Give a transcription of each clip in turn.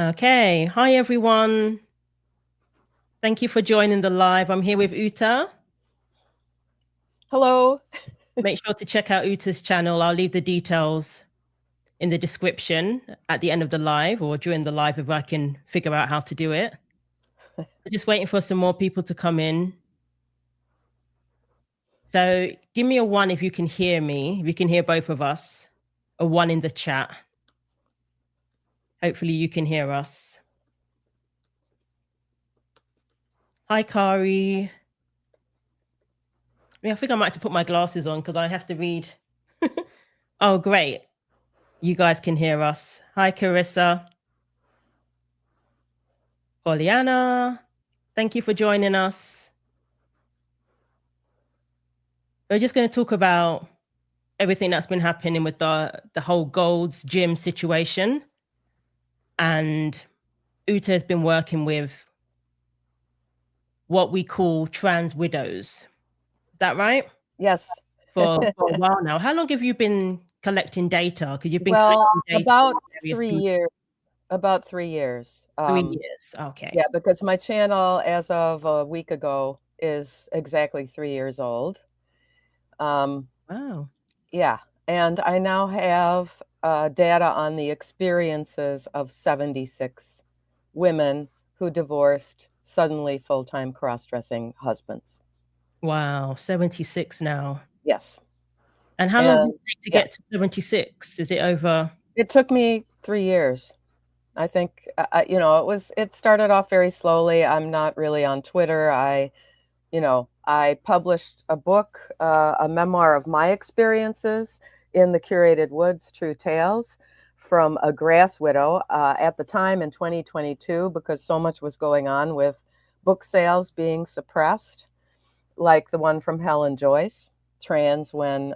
Okay. Hi, everyone. Thank you for joining the live. I'm here with Uta. Hello. Make sure to check out Uta's channel. I'll leave the details in the description at the end of the live or during the live if I can figure out how to do it. Just waiting for some more people to come in. So give me a one if you can hear me, if you can hear both of us. A one in the chat. Hopefully you can hear us. Hi, Kari. I think I might have to put my glasses on because I have to read. Oh, great. You guys can hear us. Hi, Carissa. Poliana. Thank you for joining us. We're just going to talk about everything that's been happening with the whole Gold's Gym situation. And Uta has been working with what we call trans widows. Is that right? Yes. For a while now. How long have you been collecting data? Because you've been Well, collecting data from about various 3 years. About 3 years. 3 years. Okay. Yeah, because my channel, as of a week ago, is exactly 3 years old. Wow. Yeah, and I now have data on the experiences of 76 women who divorced suddenly full-time cross-dressing husbands. Wow. 76 now. Yes. And how long did And it take to yeah, get to 76? Is it over? it took me 3 years. I think it started off very slowly. I'm not really on Twitter. I published a book, a memoir of my experiences in the curated woods, True Tales, from a grass widow at the time in 2022, because so much was going on with book sales being suppressed, like the one from Helen Joyce, Trans When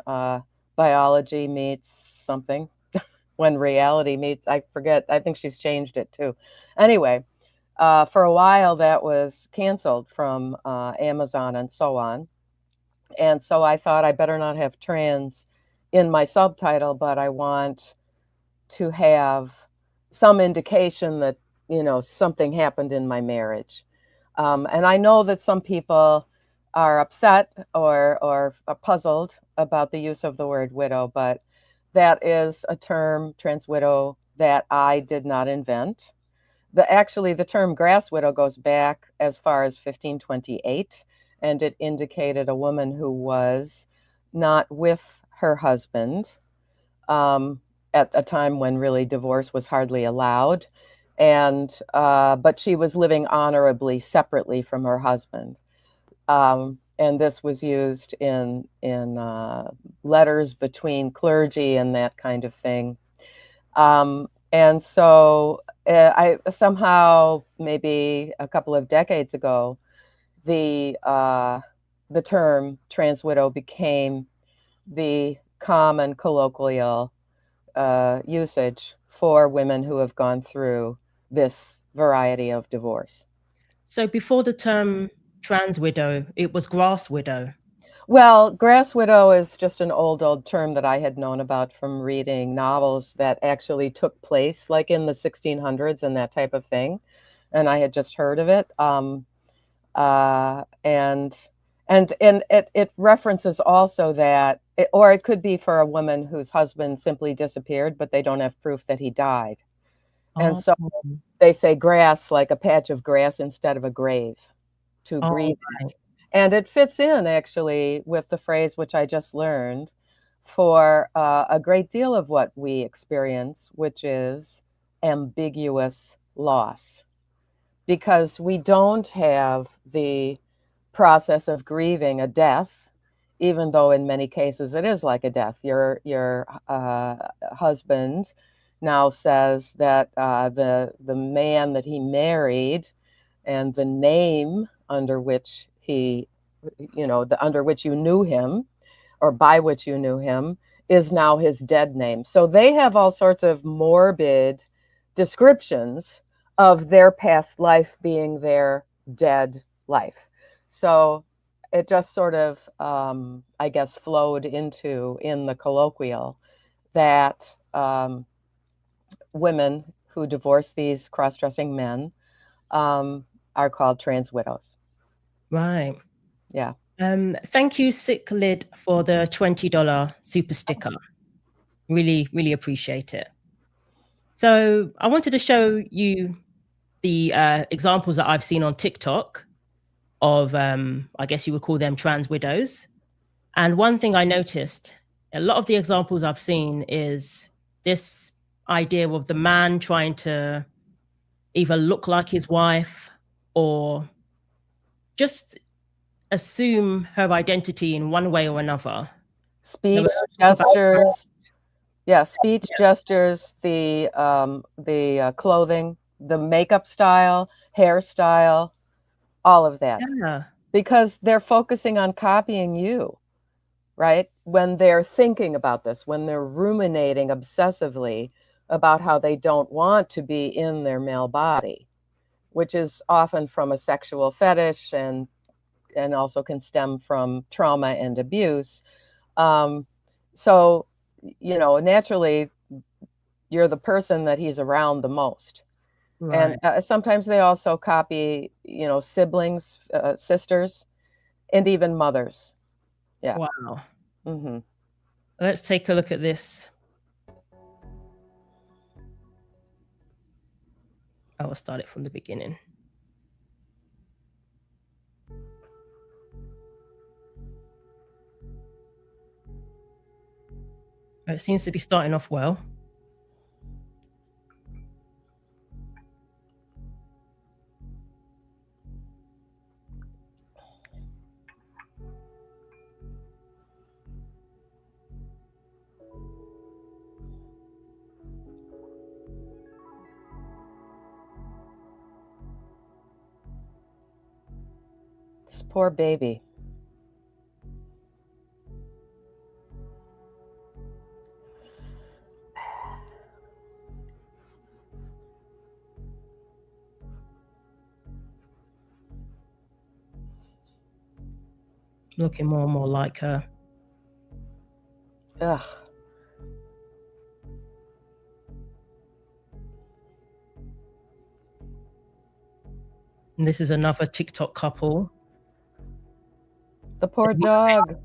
Biology Meets Something, when reality meets, I forget, I think she's changed it too. Anyway, for a while that was canceled from Amazon and so on. And so I thought I better not have trans in my subtitle, but I want to have some indication that, something happened in my marriage. And I know that some people are upset or are puzzled about the use of the word widow, but that is a term, trans widow, that I did not invent. The term grass widow goes back as far as 1528, and it indicated a woman who was not with her husband at a time when really divorce was hardly allowed, and but she was living honorably separately from her husband. And this was used in letters between clergy and that kind of thing. And so I somehow, maybe a couple of decades ago, the term trans widow became the common colloquial usage for women who have gone through this variety of divorce. So before the term trans widow, it was grass widow. Well, grass widow is just an old term that I had known about from reading novels that actually took place like in the 1600s and that type of thing. And I had just heard of it. And it references also that, or it could be for a woman whose husband simply disappeared, but they don't have proof that he died. And Oh, so they say grass, like a patch of grass instead of a grave, to oh, grieve it. And it fits in actually with the phrase which I just learned for a great deal of what we experience, which is ambiguous loss. Because we don't have the process of grieving a death, even though in many cases it is like a death. Your husband now says that the man that he married and the name under which under which you knew him or by which you knew him is now his dead name. So they have all sorts of morbid descriptions of their past life being their dead life. So it just sort of, I guess, flowed into in the colloquial that women who divorce these cross-dressing men are called trans widows. Right. Yeah. Thank you, Sick Lid, for the $20 super sticker. Really, really appreciate it. So I wanted to show you the examples that I've seen on TikTok of, I guess you would call them trans widows. And one thing I noticed, a lot of the examples I've seen is this idea of the man trying to either look like his wife or just assume her identity in one way or another. Speech, gestures. Yeah, speech, Yeah. gestures, the clothing, the makeup style, hairstyle, all of that. Yeah. Because they're focusing on copying you, right? When they're thinking about this, when they're ruminating obsessively about how they don't want to be in their male body, which is often from a sexual fetish and also can stem from trauma and abuse. So, you know, naturally, you're the person that he's around the most. Right. And sometimes they also copy, you know, siblings, sisters, and even mothers. Yeah. Wow. Hmm. Let's take a look at this. I will start it from the beginning. It seems to be starting off well. This poor baby. Looking more and more like her. Ugh. And this is another TikTok couple. The poor dog.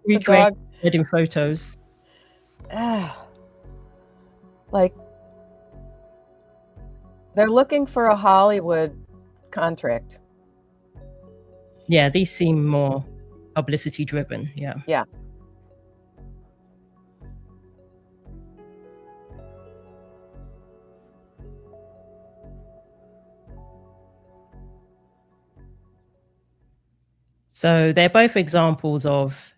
Recreating wedding photos. Like, they're looking for a Hollywood contract. Yeah, these seem more publicity driven. Yeah. Yeah. So they're both examples of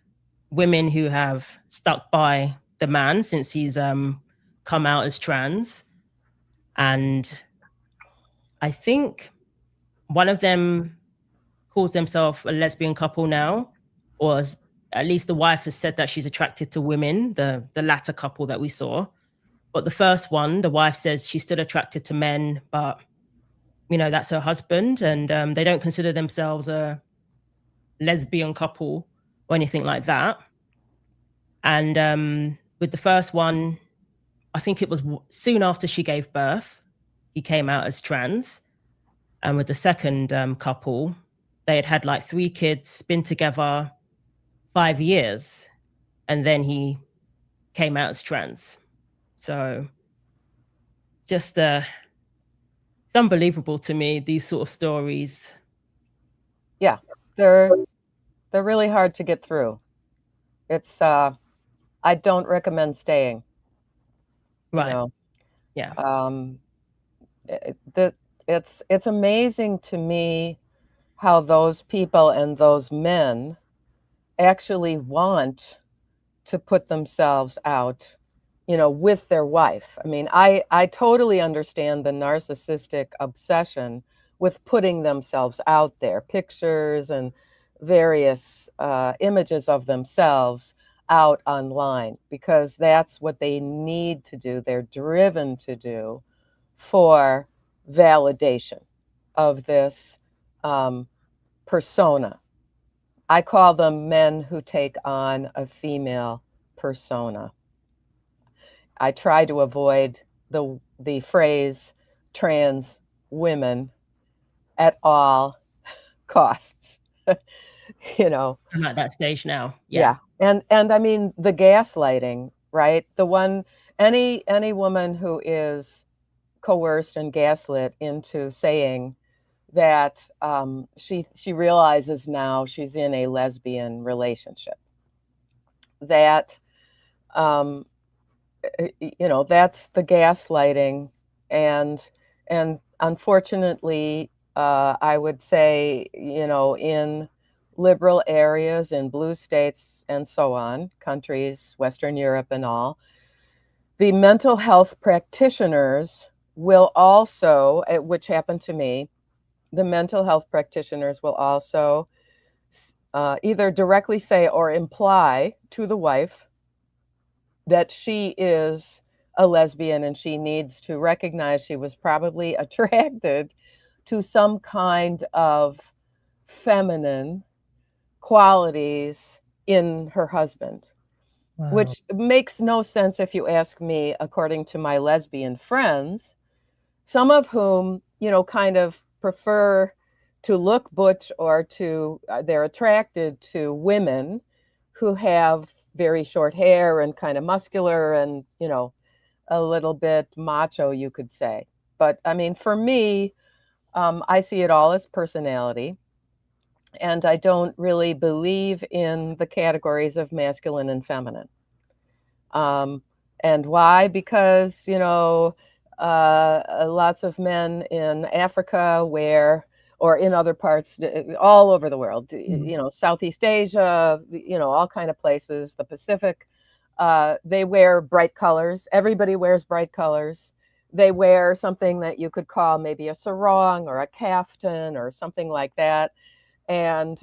women who have stuck by the man since he's come out as trans. And I think one of them calls themselves a lesbian couple now, or at least the wife has said that she's attracted to women, the latter couple that we saw. But the first one, the wife says she's still attracted to men, but you know, that's her husband, and they don't consider themselves a lesbian couple or anything like that. And with the first one, I think it was soon after she gave birth, he came out as trans. And with the second couple, they had had like 3 kids, been together 5 years, and then he came out as trans. So just it's unbelievable to me, these sort of stories. Yeah. They're really hard to get through. It's I don't recommend staying. You Right. know. Yeah. It's amazing to me how those people and those men actually want to put themselves out, you know, with their wife. I mean, I totally understand the narcissistic obsession with putting themselves out there, pictures and various images of themselves out online, because that's what they need to do. They're driven to do for validation of this persona. I call them men who take on a female persona. I try to avoid the phrase trans women at all costs. You know, I'm at that stage now. Yeah. yeah. And I mean the gaslighting, right? The one any woman who is coerced and gaslit into saying that she realizes now she's in a lesbian relationship. That um, you know, that's the gaslighting, and and unfortunately, I would say, you know, in liberal areas, in blue states, and so on, countries, Western Europe, and all, the mental health practitioners will also, which happened to me, the mental health practitioners will also either directly say or imply to the wife that she is a lesbian and she needs to recognize she was probably attracted to some kind of feminine qualities in her husband, Wow. which makes no sense if you ask me, according to my lesbian friends, some of whom, you know, kind of prefer to look butch or to, they're attracted to women who have very short hair and kind of muscular and, you know, a little bit macho, you could say. But I mean, for me, I see it all as personality. And I don't really believe in the categories of masculine and feminine. Um, and why? Because, you know, lots of men in Africa wear, or in other parts, all over the world, Mm. you know, Southeast Asia, you know, all kind of places, the Pacific, they wear bright colors. Everybody wears bright colors. They wear something that you could call maybe a sarong or a kaftan or something like that. And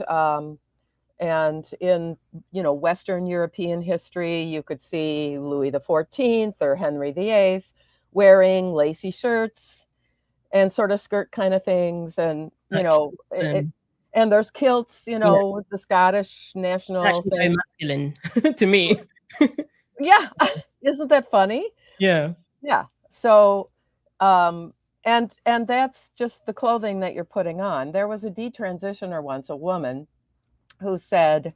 and in, you know, Western European history, you could see Louis the 14th or Henry the 8th wearing lacy shirts and sort of skirt kind of things. And, you Like know, kilts and and there's kilts, you yeah, know, with the Scottish national actually very thing. masculine to me. Yeah. Isn't that funny? Yeah. Yeah. So, um, and that's just the clothing that you're putting on. There was a detransitioner once, a woman who said,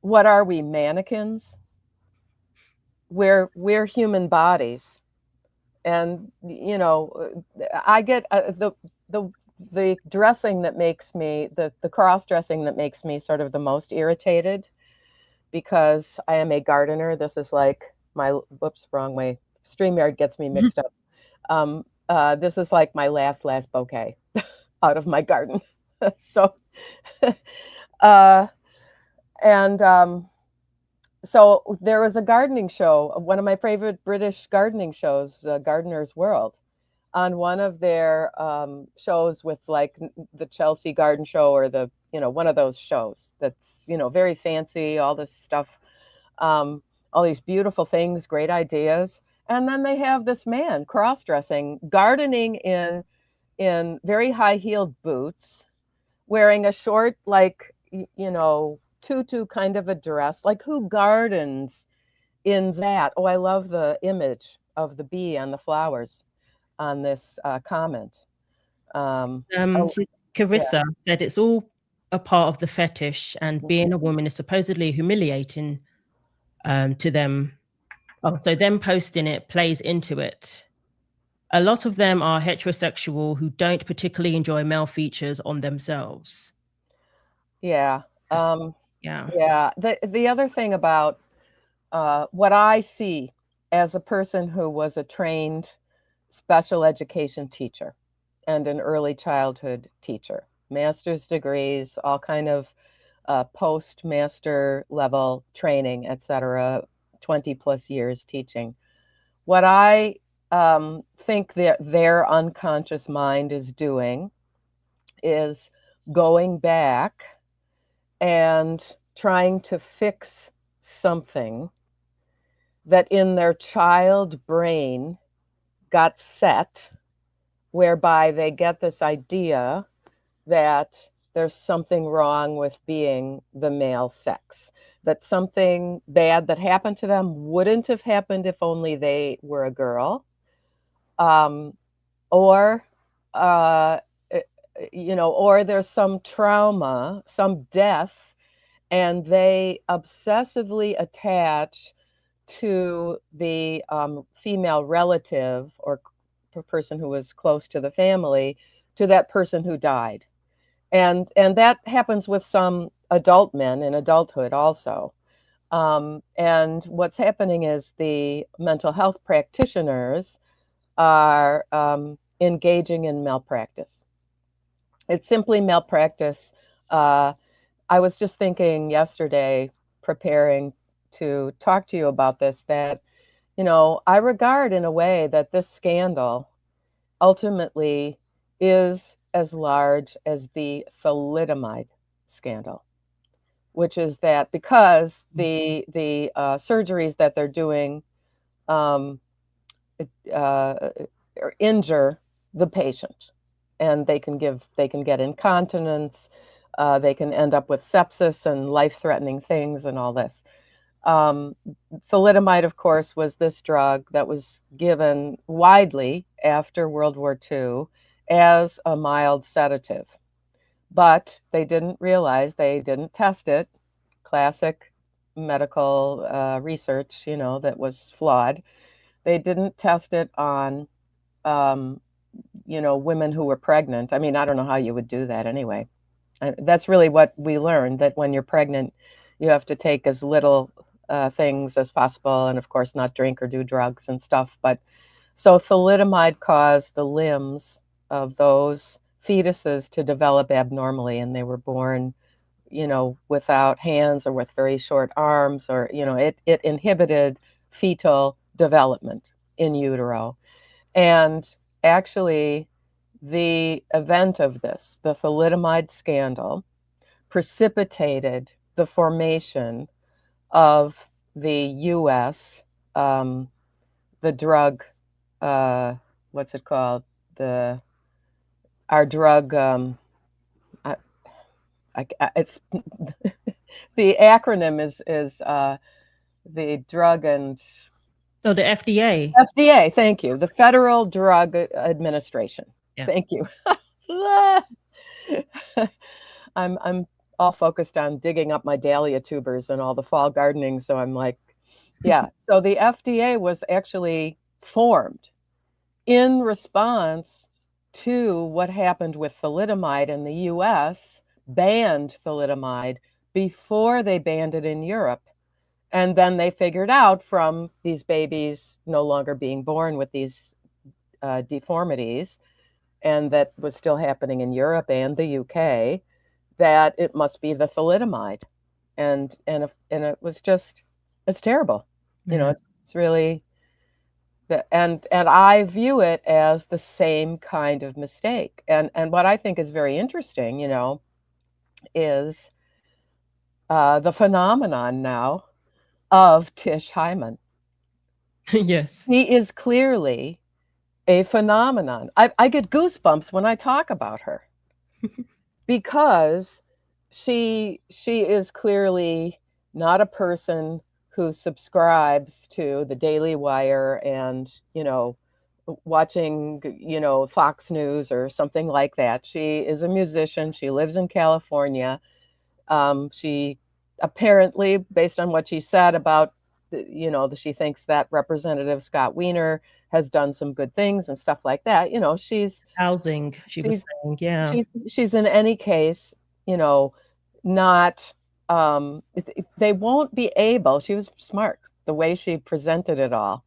"What are we, mannequins? We're human bodies." And you know, I get the the dressing that makes me the cross dressing that makes me sort of the most irritated, because I am a gardener. This is like my whoops, wrong way. StreamYard gets me mixed up. This is like my last bouquet out of my garden. So, uh, and so there was a gardening show, one of my favorite British gardening shows, Gardener's World. On one of their shows with like the Chelsea Garden Show or the, you know, one of those shows that's, you know, very fancy, all this stuff, um, all these beautiful things, great ideas. And then they have this man cross-dressing, gardening in very high-heeled boots, wearing a short, like, you know, tutu kind of a dress. Like, who gardens in that? Oh, I love the image of the bee and the flowers on this comment. Oh, She's yeah. Carissa said it's all a part of the fetish, and being a woman is supposedly humiliating to them. Oh, so them posting it plays into it. A lot of them are heterosexual who don't particularly enjoy male features on themselves. Yeah. Yes. Um, Yeah. yeah. The other thing about what I see as a person who was a trained special education teacher and an early childhood teacher, master's degrees, all kind of postmaster level training, etc., 20 plus years teaching. What I think that their unconscious mind is doing is going back and trying to fix something that in their child brain got set, whereby they get this idea that there's something wrong with being the male sex, that something bad that happened to them wouldn't have happened if only they were a girl. um, or uh, or there's some trauma, some death, and they obsessively attach to the female relative or person who was close to the family to that person who died. And that happens with some adult men in adulthood also. And what's happening is the mental health practitioners are engaging in malpractice. It's simply malpractice. I was just thinking yesterday, preparing to talk to you about this, that, I regard in a way that this scandal ultimately is as large as the thalidomide scandal, which is that because the surgeries that they're doing um, or injure the patient, and they can get incontinence, they can end up with sepsis and life-threatening things and all this. Um, Thalidomide, of course, was this drug that was given widely after World War II as a mild sedative, but they didn't realize, they didn't test it. Classic medical research, that was flawed. They didn't test it on um, women who were pregnant. I mean, I don't know how you would do that anyway. That's really what we learned, that when you're pregnant, you have to take as little things as possible, and of course, not drink or do drugs and stuff. But so thalidomide caused the limbs of those fetuses to develop abnormally, and they were born, without hands or with very short arms, or, it inhibited fetal development in utero. And actually, the event of this, the thalidomide scandal, precipitated the formation of the U.S. The drug, uh, what's it called? The our drug. It's the acronym is the drug and Oh, the FDA. FDA. Thank you. The Federal Drug Administration. Yeah. Thank you. I'm all focused on digging up my dahlia tubers and all the fall gardening, so I'm like, yeah. So the FDA was actually formed in response to what happened with thalidomide in the US, banned thalidomide before they banned it in Europe. And then they figured out from these babies no longer being born with these deformities, and that was still happening in Europe and the UK, that it must be the thalidomide. And it was just, it's terrible. Yeah. It's really and I view it as the same kind of mistake. And what I think is very interesting, is the phenomenon now of Tish Hyman. Yes. He is clearly a phenomenon. I get goosebumps when I talk about her because she is clearly not a person who subscribes to the Daily Wire and, watching, Fox News or something like that. She is a musician. She lives in California. She apparently, based on what she said about, she thinks that Representative Scott Wiener has done some good things and stuff like that. Housing, she was She's saying. Yeah. she's in any case, not they won't be able. She was smart the way she presented it all,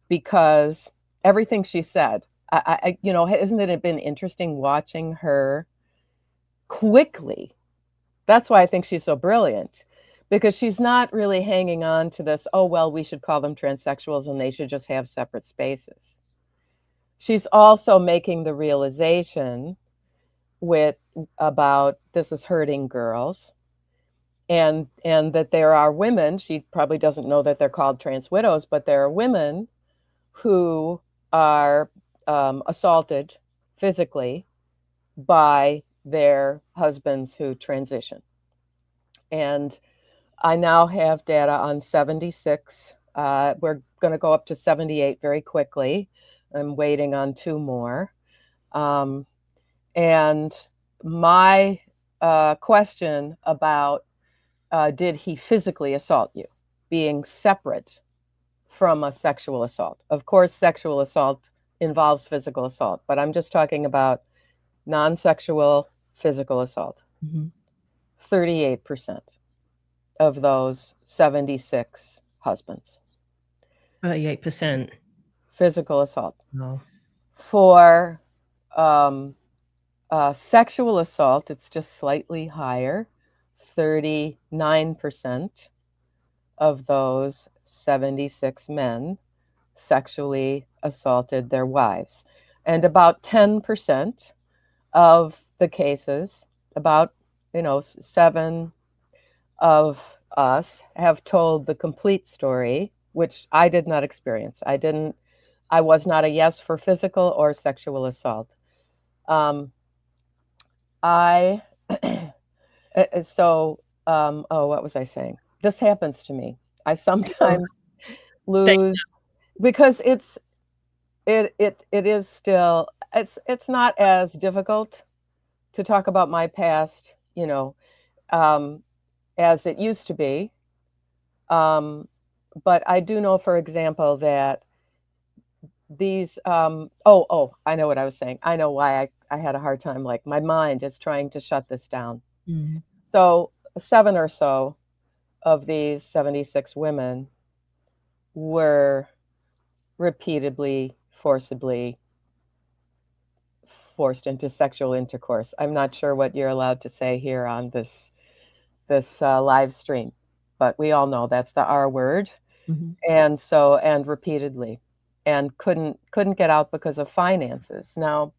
because everything she said, hasn't it been interesting watching her quickly? That's why I think she's so brilliant, because she's not really hanging on to this, oh, well, we should call them transsexuals and they should just have separate spaces. She's also making the realization with about this is hurting girls, and that there are women, she probably doesn't know that they're called trans widows, but there are women who are assaulted physically by their husbands who transition. And I now have data on 76. We're going to go up to 78 very quickly. I'm waiting on 2 more. And my question about did he physically assault you, being separate from a sexual assault. Of course, sexual assault involves physical assault, but I'm just talking about non sexual physical assault. 38% of those 76 husbands. 38%. Physical assault. No. For sexual assault, it's just slightly higher. 39% of those 76 men sexually assaulted their wives. And about 10% of the cases, about 7 of us have told the complete story, which I did not experience. I was not a yes for physical or sexual assault. I so what was I saying? This happens to me. I sometimes lose because it is still it's not as difficult to talk about my past, as it used to be. But I do know, for example, that these I know what I was saying. I know why I had a hard time. Like my mind is trying to shut this down. So 7 or so of these 76 women were repeatedly, forcibly forced into sexual intercourse. I'm not sure what you're allowed to say here on this live stream, but we all know that's the R word. And repeatedly, and couldn't get out because of finances. Now,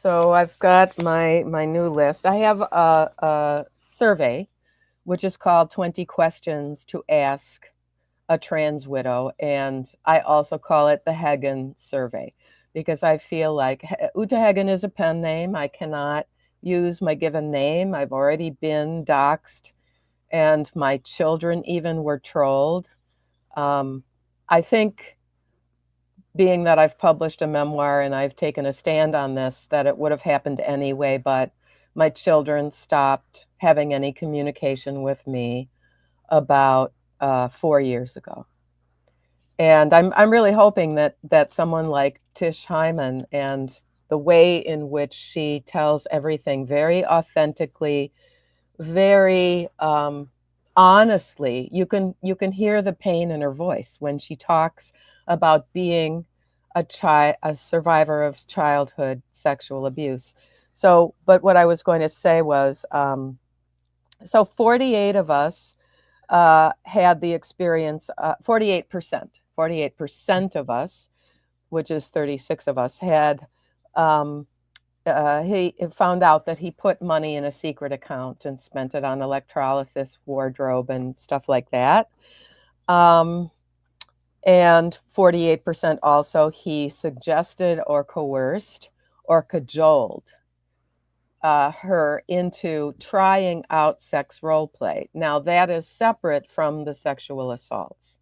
so I've got my new list. I have a survey, which is called 20 Questions to Ask a Trans Widow, and I also call it the Hagen Survey because I feel like Uta Hagen is a pen name. I cannot use my given name. I've already been doxxed, and my children even were trolled. I think, being that I've published a memoir and I've taken a stand on this, that it would have happened anyway, but my children stopped having any communication with me about 4 years ago. And I'm really hoping that someone like Tish Hyman, and the way in which she tells everything very authentically, very honestly, you can hear the pain in her voice when she talks about being a survivor of childhood sexual abuse. So, but what I was going to say was, so 48 of us had the experience. 48% of us, which is 36 of us, had. He found out that he put money in a secret account and spent it on electrolysis, wardrobe, and stuff like that. And 48% also he suggested or coerced or cajoled her into trying out sex role play. Now, that is separate from the sexual assaults.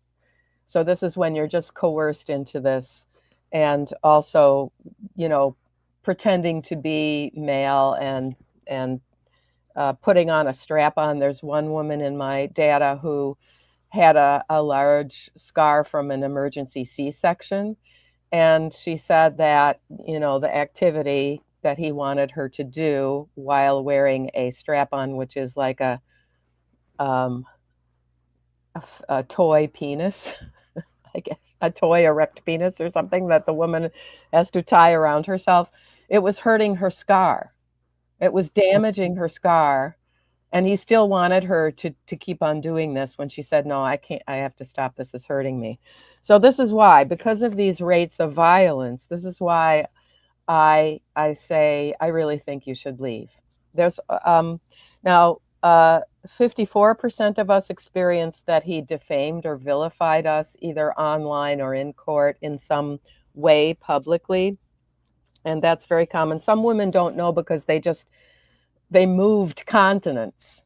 So this is when you're just coerced into this, and also, pretending to be male and putting on a strap on. There's one woman in my data who had a large scar from an emergency C-section, and she said that the activity that he wanted her to do while wearing a strap-on, which is like a toy penis, I guess, a toy erect penis or something that the woman has to tie around herself. It was hurting her scar. It was damaging her scar. And he still wanted her to keep on doing this when she said, no, I can't, I have to stop. This is hurting me. So this is why, because of these rates of violence, this is why I say, I really think you should leave. There's now 54% of us experienced that he defamed or vilified us either online or in court in some way publicly. And that's very common. Some women don't know because they moved continents.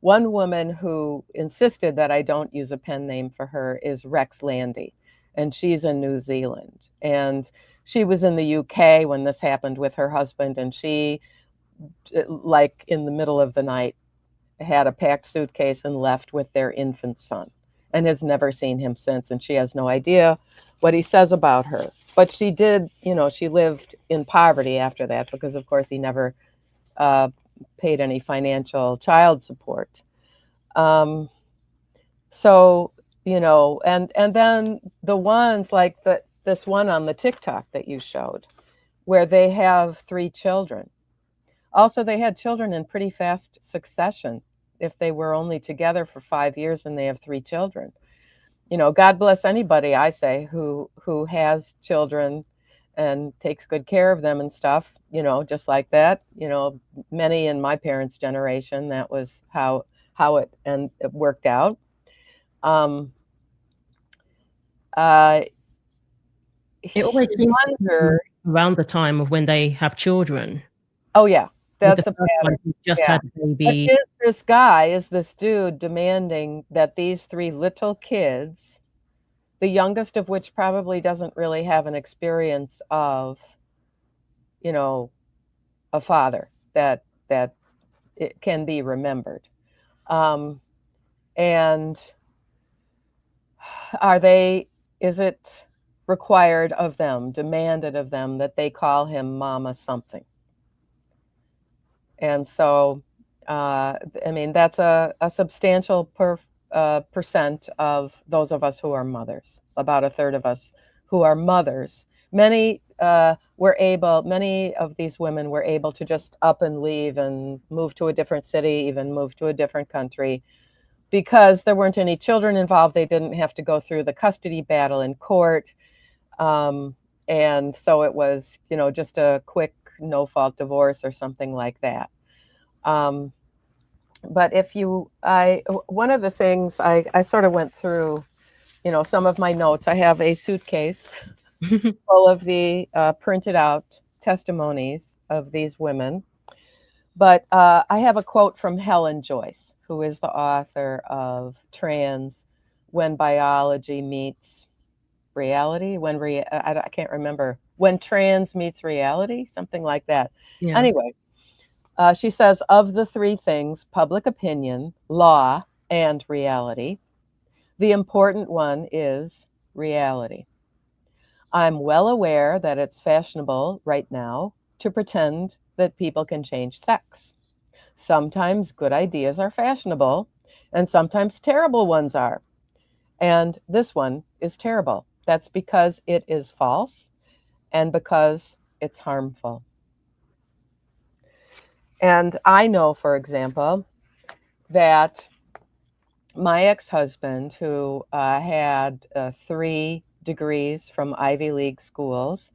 One woman who insisted that I don't use a pen name for her is Rex Landy, and she's in New Zealand. And she was in the UK when this happened with her husband, and she, like in the middle of the night, had a packed suitcase and left with their infant son and has never seen him since. And she has no idea what he says about her. But she did, she lived in poverty after that because, of course, he never uh, paid any financial child support. Um, so, and then the ones like this one on the TikTok that you showed, where they have 3 children. Also, they had children in pretty fast succession if they were only together for 5 years and they have 3 children. God bless anybody, I say, who has children and takes good care of them and stuff, just like that. Many in my parents' generation, that was how it worked out. Um, uh, It always you seems to be wonder, around the time of when they have children. oh yeah, With the that's a first pattern. one who just Yeah. had a But baby. is this dude demanding that these 3 little kids, the youngest of which probably doesn't really have an experience of, you know, a father that it can be remembered. Um, and is it required of them, demanded of them that they call him mama something? And so, I mean, that's a substantial percent of those of us who are mothers, about a third of us who are mothers. Many of these women were able to just up and leave and move to a different city, even move to a different country, because there weren't any children involved. They didn't have to go through the custody battle in court. Um, and so it was, just a quick no fault divorce or something like that. Um, but one of the things I sort of went through, some of my notes. I have a suitcase full of the printed out testimonies of these women. But I have a quote from Helen Joyce, who is the author of Trans When Biology Meets Reality, I can't remember, When Trans Meets Reality, something like that. Yeah. Anyway, she says, of the 3 things, public opinion, law, and reality, the important one is reality. I'm well aware that it's fashionable right now to pretend that people can change sex. Sometimes good ideas are fashionable, and sometimes terrible ones are. And this one is terrible. That's because it is false and because it's harmful. And I know, for example, that my ex-husband, who had 3 degrees from Ivy League schools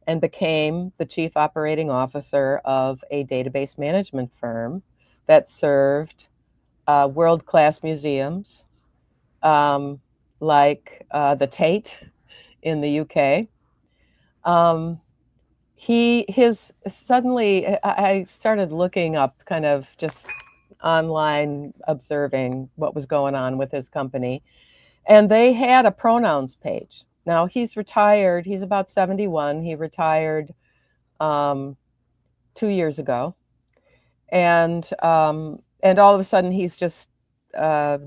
and became the chief operating officer of a database management firm that served world-class museums, like the Tate in the UK. I started looking up, kind of just online, observing what was going on with his company, and they had a pronouns page. Now he's retired. He's about 71. He retired 2 years ago, and all of a sudden he's just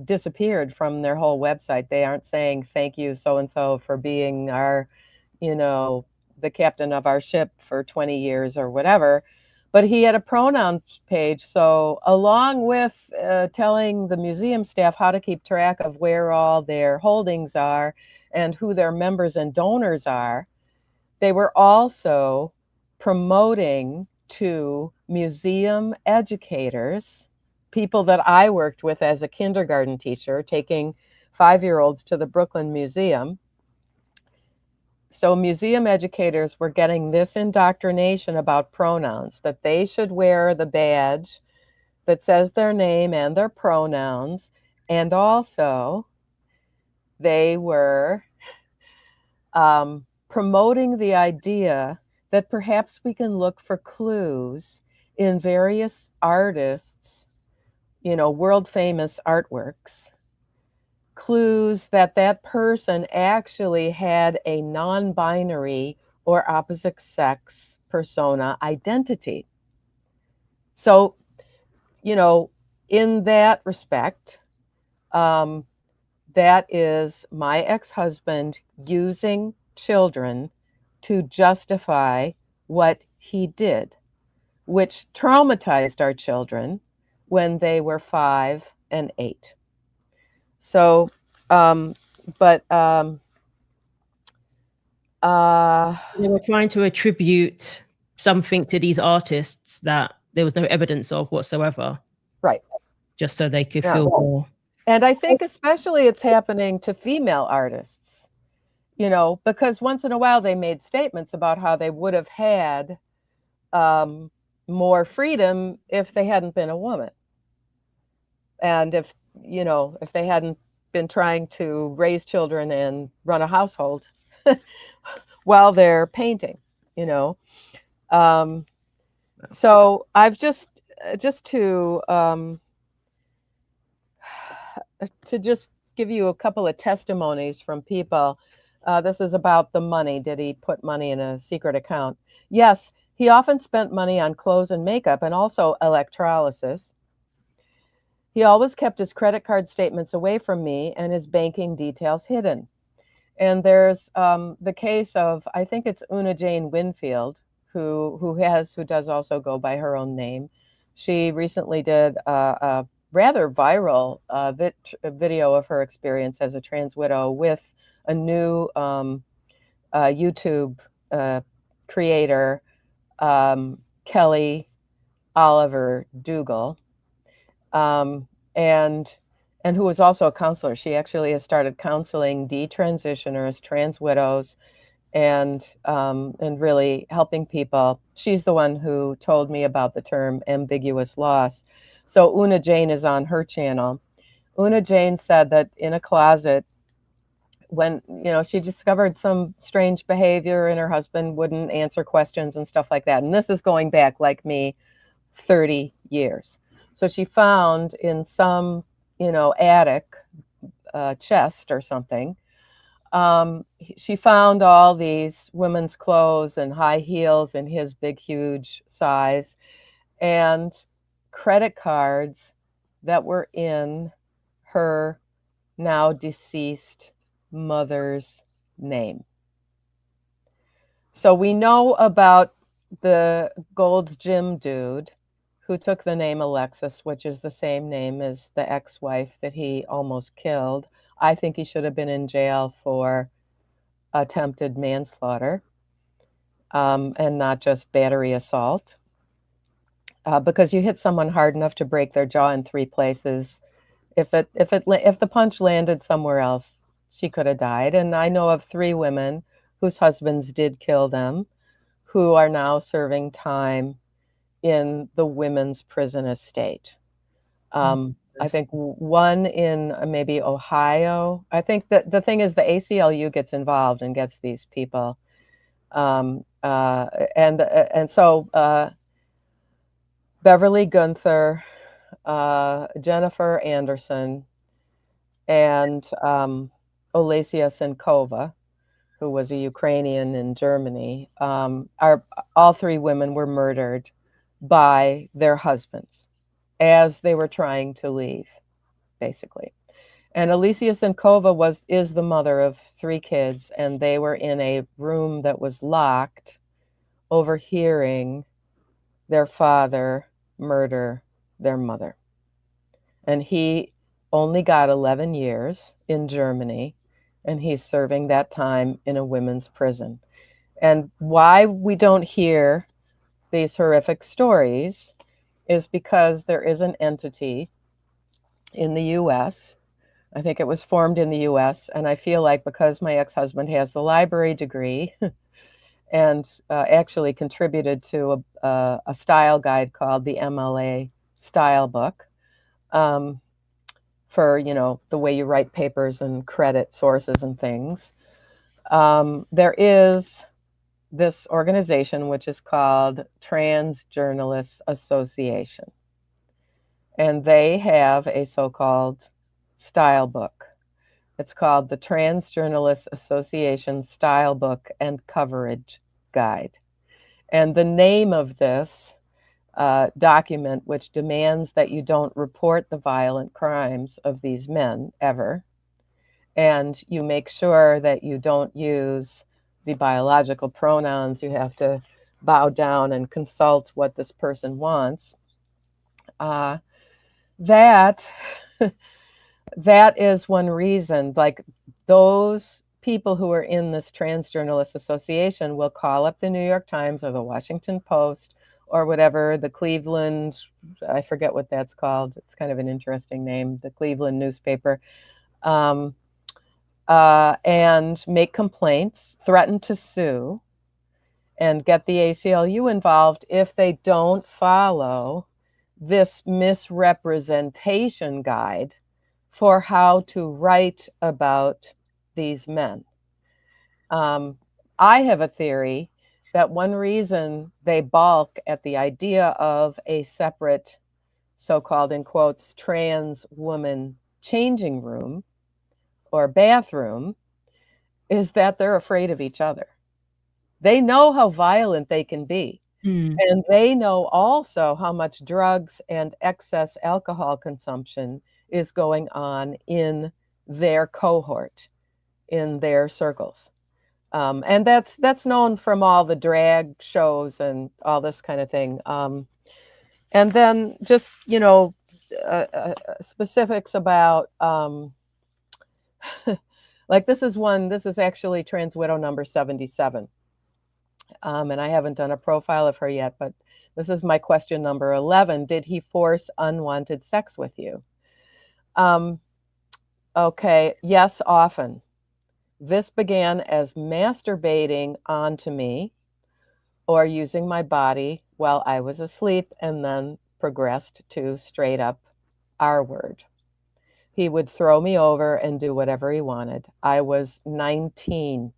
disappeared from their whole website. They aren't saying thank you so and so for being our, you know, the captain of our ship for 20 years or whatever. But he had a pronouns page. So along with telling the museum staff how to keep track of where all their holdings are and who their members and donors are, they were also promoting to museum educators, people that I worked with as a kindergarten teacher, taking 5-year-olds to the Brooklyn Museum. So museum educators were getting this indoctrination about pronouns, that they should wear the badge that says their name and their pronouns. And also, they were promoting the idea that perhaps we can look for clues in various artists' world famous artworks, clues that that person actually had a non-binary or opposite sex persona identity. So, in that respect, um, that is my ex-husband using children to justify what he did, which traumatized our children when they were 5 and 8. So, um, but uh, They were trying to attribute something to these artists that there was no evidence of whatsoever, right. just so they could Yeah. feel more. And I think especially it's happening to female artists, because once in a while they made statements about how they would have had um, more freedom if they hadn't been a woman. And if they hadn't been trying to raise children and run a household while they're painting, you know. Um, so I've just to just give you a couple of testimonies from people. This is about the money. Did he put money in a secret account? Yes, he often spent money on clothes and makeup and also electrolysis. He always kept his credit card statements away from me and his banking details hidden. And there's the case of, I think it's Una Jane Winfield, who does also go by her own name. She recently did a rather viral video of her experience as a trans widow with a new YouTube creator, Kelly Oliver Dougal, um, and and who is also a counselor. She actually has started counseling detransitioners, trans widows, and really helping people. She's the one who told me about the term ambiguous loss. So Una Jane is on her channel. Una Jane said that in a closet, when she discovered some strange behavior and her husband wouldn't answer questions and stuff like that. And this is going back, like me, 30 years. So she found in some, attic chest or something, she found all these women's clothes and high heels in his big, huge size, and credit cards that were in her now deceased mother's name. So we know about the Gold's Gym dude who took the name Alexis, which is the same name as the ex-wife that he almost killed. I think he should have been in jail for attempted manslaughter, and not just battery assault. Because you hit someone hard enough to break their jaw in 3 places, if the punch landed somewhere else, she could have died. And I know of 3 women whose husbands did kill them, who are now serving time in the women's prison estate. I think one in maybe Ohio. I think that the thing is the ACLU gets involved and gets these people. And so Beverly Gunther, Jennifer Anderson, and Olesia Senkova, who was a Ukrainian in Germany, are all 3 women were murdered by their husbands as they were trying to leave, basically. And Alicia Senkova is the mother of 3 kids, and they were in a room that was locked, overhearing their father murder their mother. And he only got 11 years in Germany, and he's serving that time in a women's prison. And why we don't hear these horrific stories is because there is an entity in the US. I think it was formed in the US, and I feel like because my ex-husband has the library degree and actually contributed to a style guide called the MLA Style Book, for the way you write papers and credit sources and things. There is this organization which is called Trans Journalists Association, and they have a so-called style book. It's called the Trans Journalists Association Style Book and Coverage Guide. And the name of this document, which demands that you don't report the violent crimes of these men ever, and you make sure that you don't use the biological pronouns, you have to bow down and consult what this person wants. That that is one reason, like those people who are in this Trans Journalists Association will call up the New York Times or the Washington Post or whatever, the Cleveland, I forget what that's called. It's kind of an interesting name, the Cleveland newspaper, and make complaints, threaten to sue, and get the ACLU involved if they don't follow this misrepresentation guide for how to write about these men. I have a theory that one reason they balk at the idea of a separate, so-called in quotes, trans woman changing room or bathroom is that they're afraid of each other. They know how violent they can be. And they know also how much drugs and excess alcohol consumption is going on in their cohort, in their circles. And that's known from all the drag shows and all this kind of thing. And then just, specifics about, like this is actually trans widow number 77. And I haven't done a profile of her yet, but this is my question number 11. Did he force unwanted sex with you? Okay, yes, often. This began as masturbating onto me or using my body while I was asleep, and then progressed to straight up R word. He would throw me over and do whatever he wanted. I was 19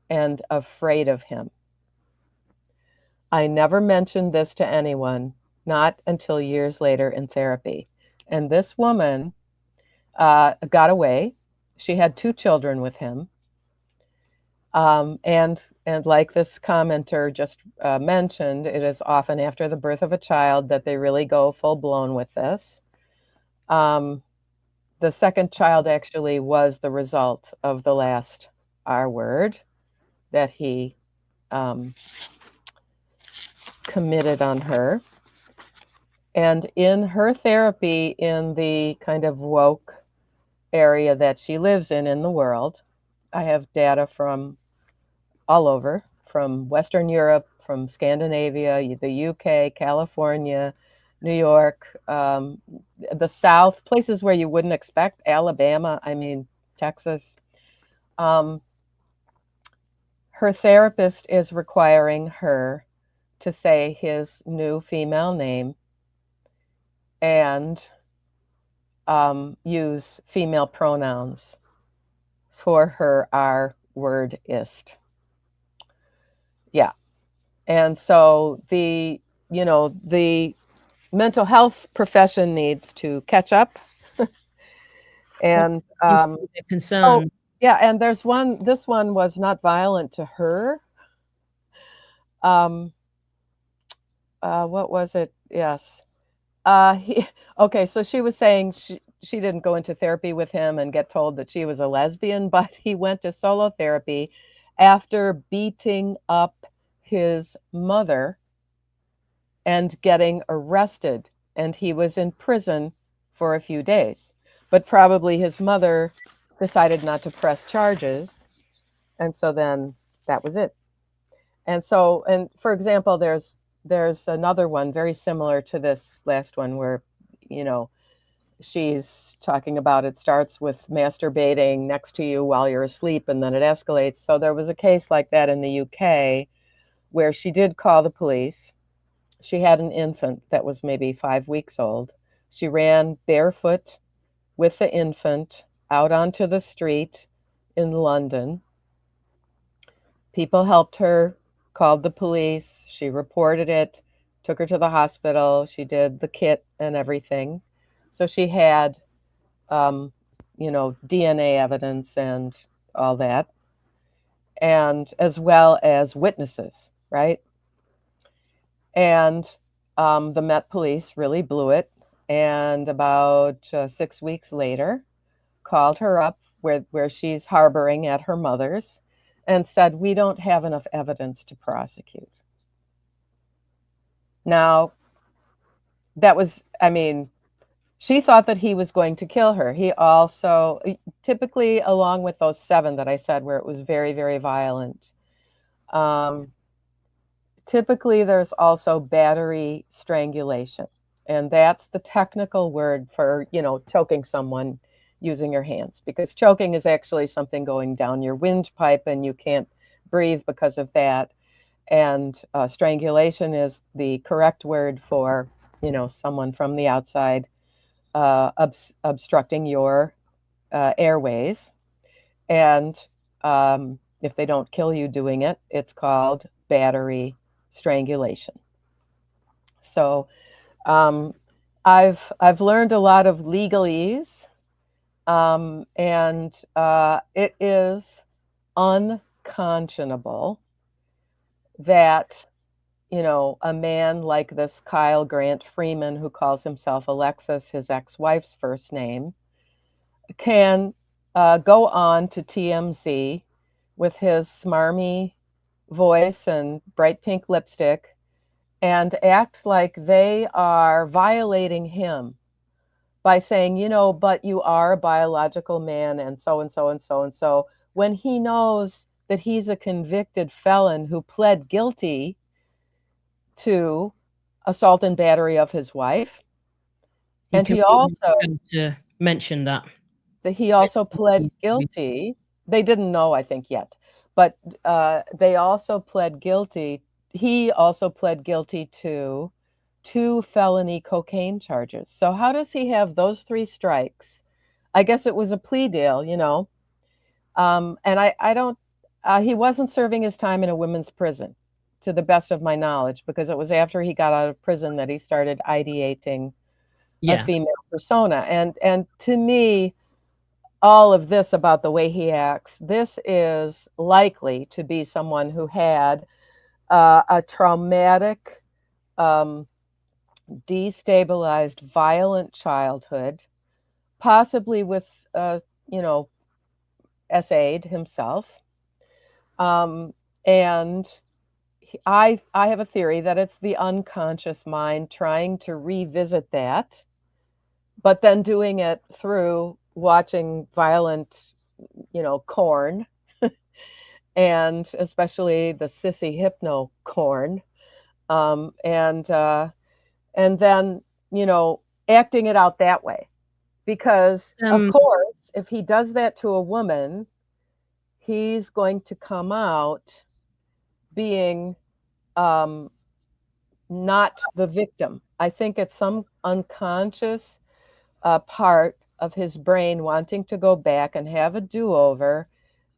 and afraid of him. I never mentioned this to anyone, not until years later in therapy. And this woman got away. She had 2 children with him. And like this commenter just mentioned, it is often after the birth of a child that they really go full blown with this. The second child actually was the result of the last R word that he committed on her. And in her therapy, in the kind of woke area that she lives in the world, I have data from all over, from Western Europe, from Scandinavia, the UK, California, New York, the South, places where you wouldn't expect, Alabama, Texas. Her therapist is requiring her to say his new female name and use female pronouns for her R wordist. Yeah. And so the mental health profession needs to catch up. And concern. oh, yeah, and this one was not violent to her. What was it? Yes. Okay, so she was saying she didn't go into therapy with him and get told that she was a lesbian, but he went to solo therapy after beating up his mother and getting arrested, and he was in prison for a few days. But probably his mother decided not to press charges, and so then that was it. And so, and for example, there's another one very similar to this last one where, she's talking about it starts with masturbating next to you while you're asleep and then it escalates. So there was a case like that in the UK where she did call the police. She had an infant that was maybe 5 weeks old. She ran barefoot with the infant out onto the street in London. People helped her, called the police. She reported it, took her to the hospital. She did the kit and everything. So she had, um, DNA evidence and all that, and as well as witnesses, right? And the Met Police really blew it. And about 6 weeks later, called her up where she's harboring at her mother's and said, "We don't have enough evidence to prosecute." Now, that was, I mean, she thought that he was going to kill her. He also, typically, along with those 7 that I said, where it was very, very violent, um, typically there's also battery strangulation. And that's the technical word for, choking someone using your hands, because choking is actually something going down your windpipe and you can't breathe because of that. And strangulation is the correct word for, someone from the outside obstructing your airways. And if they don't kill you doing it, it's called battery strangulation. So um, I've learned a lot of legalese, and it is unconscionable that a man like this Kyle Grant Freeman, who calls himself Alexis, his ex-wife's first name, can go on to TMZ with his smarmy voice and bright pink lipstick and act like they are violating him by saying, but you are a biological man and so and so and so and so, when he knows that he's a convicted felon who pled guilty to assault and battery of his wife. You And can he also to mention that. pled guilty. They didn't know, I think, yet, but they also pled guilty. He also pled guilty to 2 felony cocaine charges. So how does he have those 3 strikes? I guess it was a plea deal, and I don't. He wasn't serving his time in a women's prison, to the best of my knowledge, because it was after he got out of prison that he started ideating a female persona. And to me, all of this about the way he acts, this is likely to be someone who had a traumatic, um, destabilized, violent childhood, possibly with, you know, SA'd himself. And I have a theory that it's the unconscious mind trying to revisit that, but then doing it through watching violent, corn, and especially the sissy hypno corn, um, and uh, and then acting it out that way. Because of course, if he does that to a woman, he's going to come out being not the victim. I think it's some unconscious part of his brain wanting to go back and have a do-over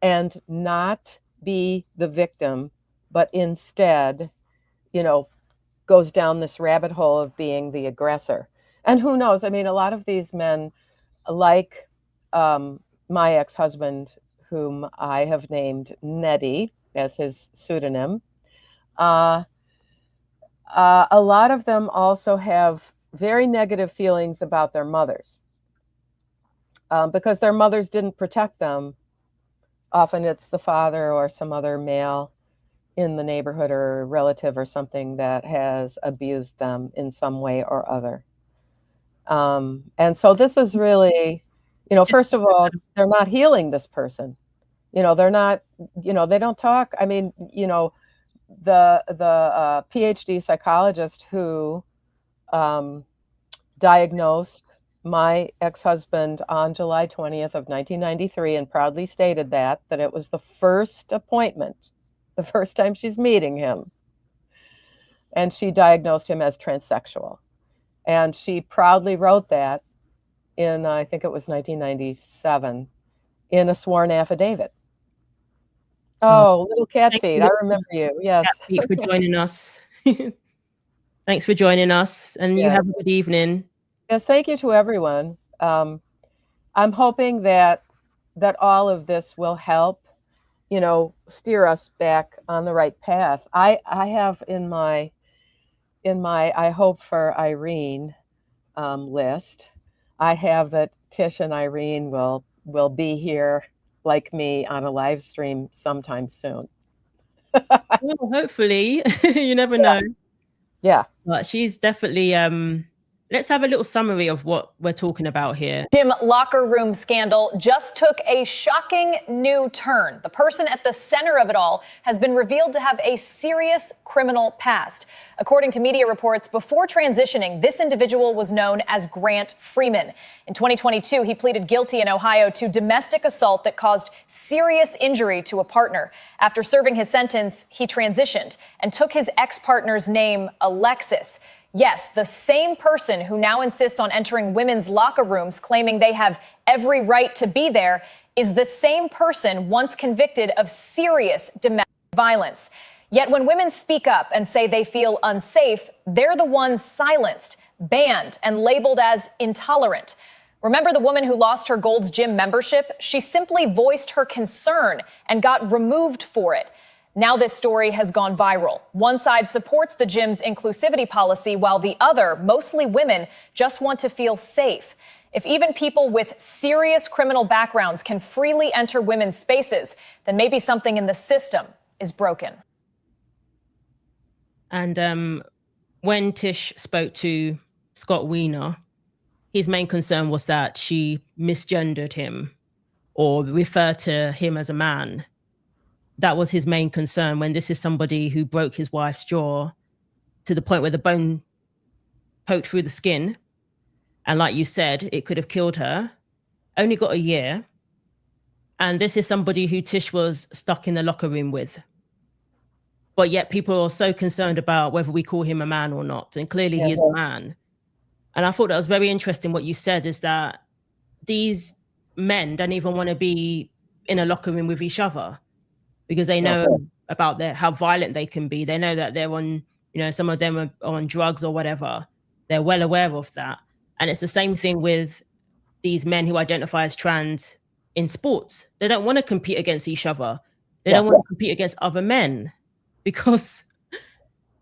and not be the victim, but instead, you know, goes down this rabbit hole of being the aggressor. And who knows? I mean, a lot of these men, like my ex-husband, whom I have named Neddy as his pseudonym, uh, a lot of them also have very negative feelings about their mothers, because their mothers didn't protect them. Often it's the father or some other male in the neighborhood or relative or something that has abused them in some way or other. And so this is really, first of all, they're not healing this person. They're not, they don't talk. I mean, the PhD psychologist who diagnosed my ex-husband on July 20th of 1993 and proudly stated that it was the first appointment, the first time she's meeting him, and she diagnosed him as transsexual. And she proudly wrote that in, I think it was 1997, in a sworn affidavit. Oh, little cat feet. I remember you. Yes. Cat feet for joining us. Thanks for joining us, and you Yeah. have a good evening. Yes, thank you to everyone. I'm hoping that all of this will help, steer us back on the right path. I have in my I hope for Irene list. I have that Tish and Irene will be here like me on a live stream sometime soon. Well, hopefully, you never Yeah. know. Yeah. But she's definitely. Let's have a little summary of what we're talking about here. Gym locker room scandal just took a shocking new turn. The person at the center of it all has been revealed to have a serious criminal past. According to media reports, before transitioning, this individual was known as Grant Freeman. In 2022, he pleaded guilty in Ohio to domestic assault that caused serious injury to a partner. After serving his sentence, he transitioned and took his ex-partner's name, Alexis. Yes, the same person who now insists on entering women's locker rooms, claiming they have every right to be there, is the same person once convicted of serious domestic violence. Yet when women speak up and say they feel unsafe, they're the ones silenced, banned, and labeled as intolerant. Remember the woman who lost her Gold's Gym membership? She simply voiced her concern and got removed for it. Now this story has gone viral. One side supports the gym's inclusivity policy, while the other, mostly women, just want to feel safe. If even people with serious criminal backgrounds can freely enter women's spaces, then maybe something in the system is broken. And when Tish spoke to Scott Wiener, his main concern was that she misgendered him or referred to him as a man. That was his main concern, when this is somebody who broke his wife's jaw to the point where the bone poked through the skin. And like you said, it could have killed her. Only got a year. And this is somebody who Tish was stuck in the locker room with. But yet people are so concerned about whether we call him a man or not. And clearly he is a man. And I thought that was very interesting what you said, is that these men don't even want to be in a locker room with each other, because they know about how violent they can be. They know that they're on, some of them are on drugs or whatever. They're well aware of that. And it's the same thing with these men who identify as trans in sports. They don't want to compete against each other. They don't want to compete against other men, because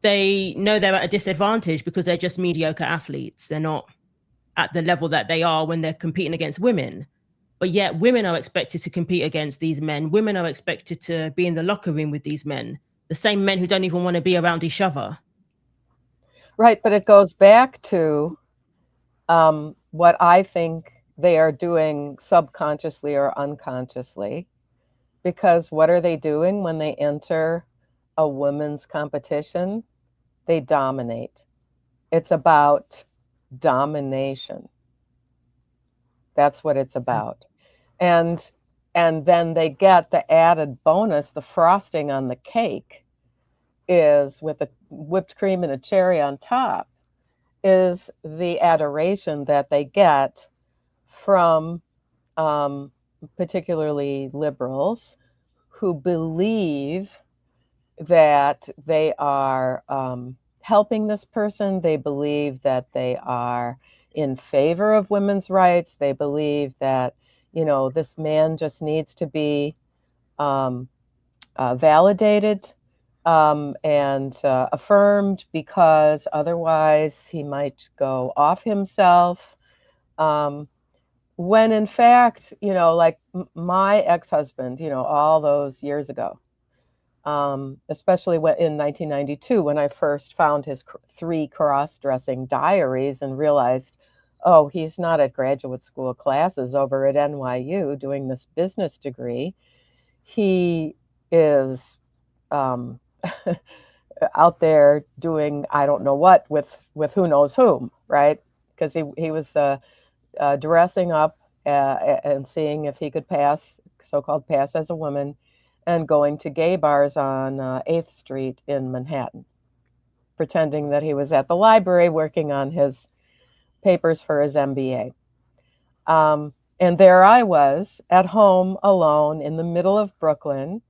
they know they're at a disadvantage, because they're just mediocre athletes. They're not at the level that they are when they're competing against women. But yet women are expected to compete against these men. Women are expected to be in the locker room with these men, the same men who don't even want to be around each other. Right, but it goes back to what I think they are doing subconsciously or unconsciously. Because what are they doing when they enter a women's competition? They dominate. It's about domination. That's what it's about. And then they get the added bonus, the frosting on the cake is, with a whipped cream and a cherry on top, is the adoration that they get from particularly liberals who believe that they are helping this person. They believe that they are in favor of women's rights. They believe that, this man just needs to be validated and affirmed, because otherwise he might go off himself. When in fact, like my ex-husband, all those years ago, especially in 1992, when I first found his 3 cross-dressing diaries and realized, oh, he's not at graduate school classes over at NYU doing this business degree. He is out there doing I don't know what with who knows whom, right? Because he was dressing up and seeing if he could pass, so-called pass as a woman, and going to gay bars on 8th Street in Manhattan, pretending that he was at the library working on his papers for his MBA. And there I was at home alone in the middle of Brooklyn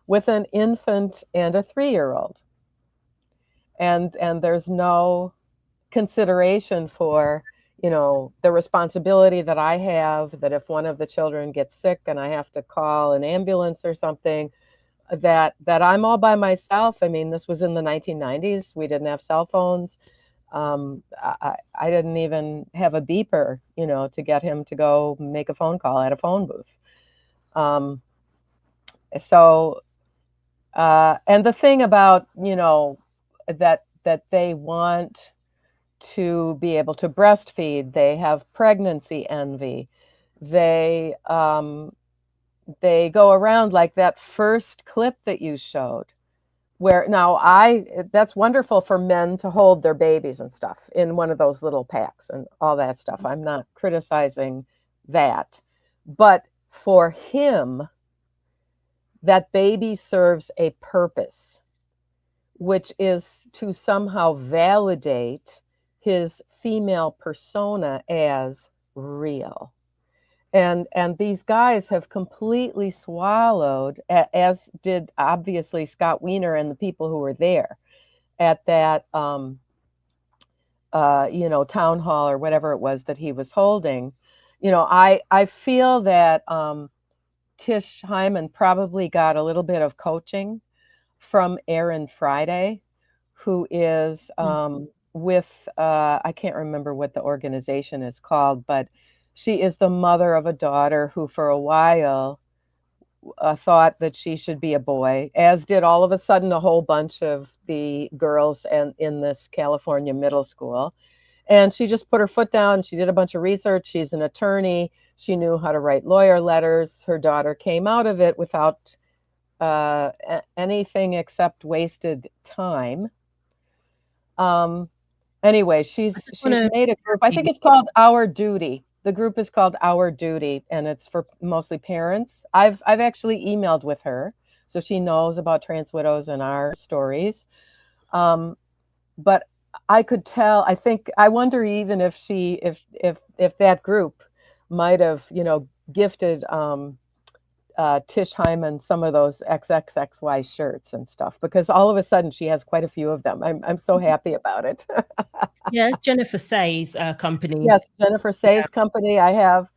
with an infant and a 3-year-old. and there's no consideration for, the responsibility that I have, that if one of the children gets sick and I have to call an ambulance or something, that I'm all by myself. I mean, this was in the 1990s. We didn't have cell phones. I didn't even have a beeper, to get him to go make a phone call at a phone booth. So, and the thing about, that they want to be able to breastfeed, they have pregnancy envy. They go around like that first clip that you showed, where now that's wonderful for men to hold their babies and stuff in one of those little packs and all that stuff. I'm not criticizing that. But for him, that baby serves a purpose, which is to somehow validate his female persona as real. And these guys have completely swallowed, as did obviously Scott Wiener and the people who were there at that town hall or whatever it was that he was holding. I feel that Tish Hyman probably got a little bit of coaching from Erin Friday, who is with I can't remember what the organization is called, but she is the mother of a daughter who for a while thought that she should be a boy, as did all of a sudden a whole bunch of the girls in this California middle school. And she just put her foot down. She did a bunch of research. She's an attorney. She knew how to write lawyer letters. Her daughter came out of it without anything except wasted time. Anyway, she's made a group. I think it's called Our Duty. The group is called Our Duty, and it's for mostly parents. I've actually emailed with her, so she knows about trans widows and our stories. But I could tell. I wonder even if if that group might have gifted Tish Hyman some of those XXXY shirts and stuff, because all of a sudden she has quite a few of them. I'm so happy about it. Yeah, it's Jennifer Say's company. Yes, Jennifer Say's company. I have,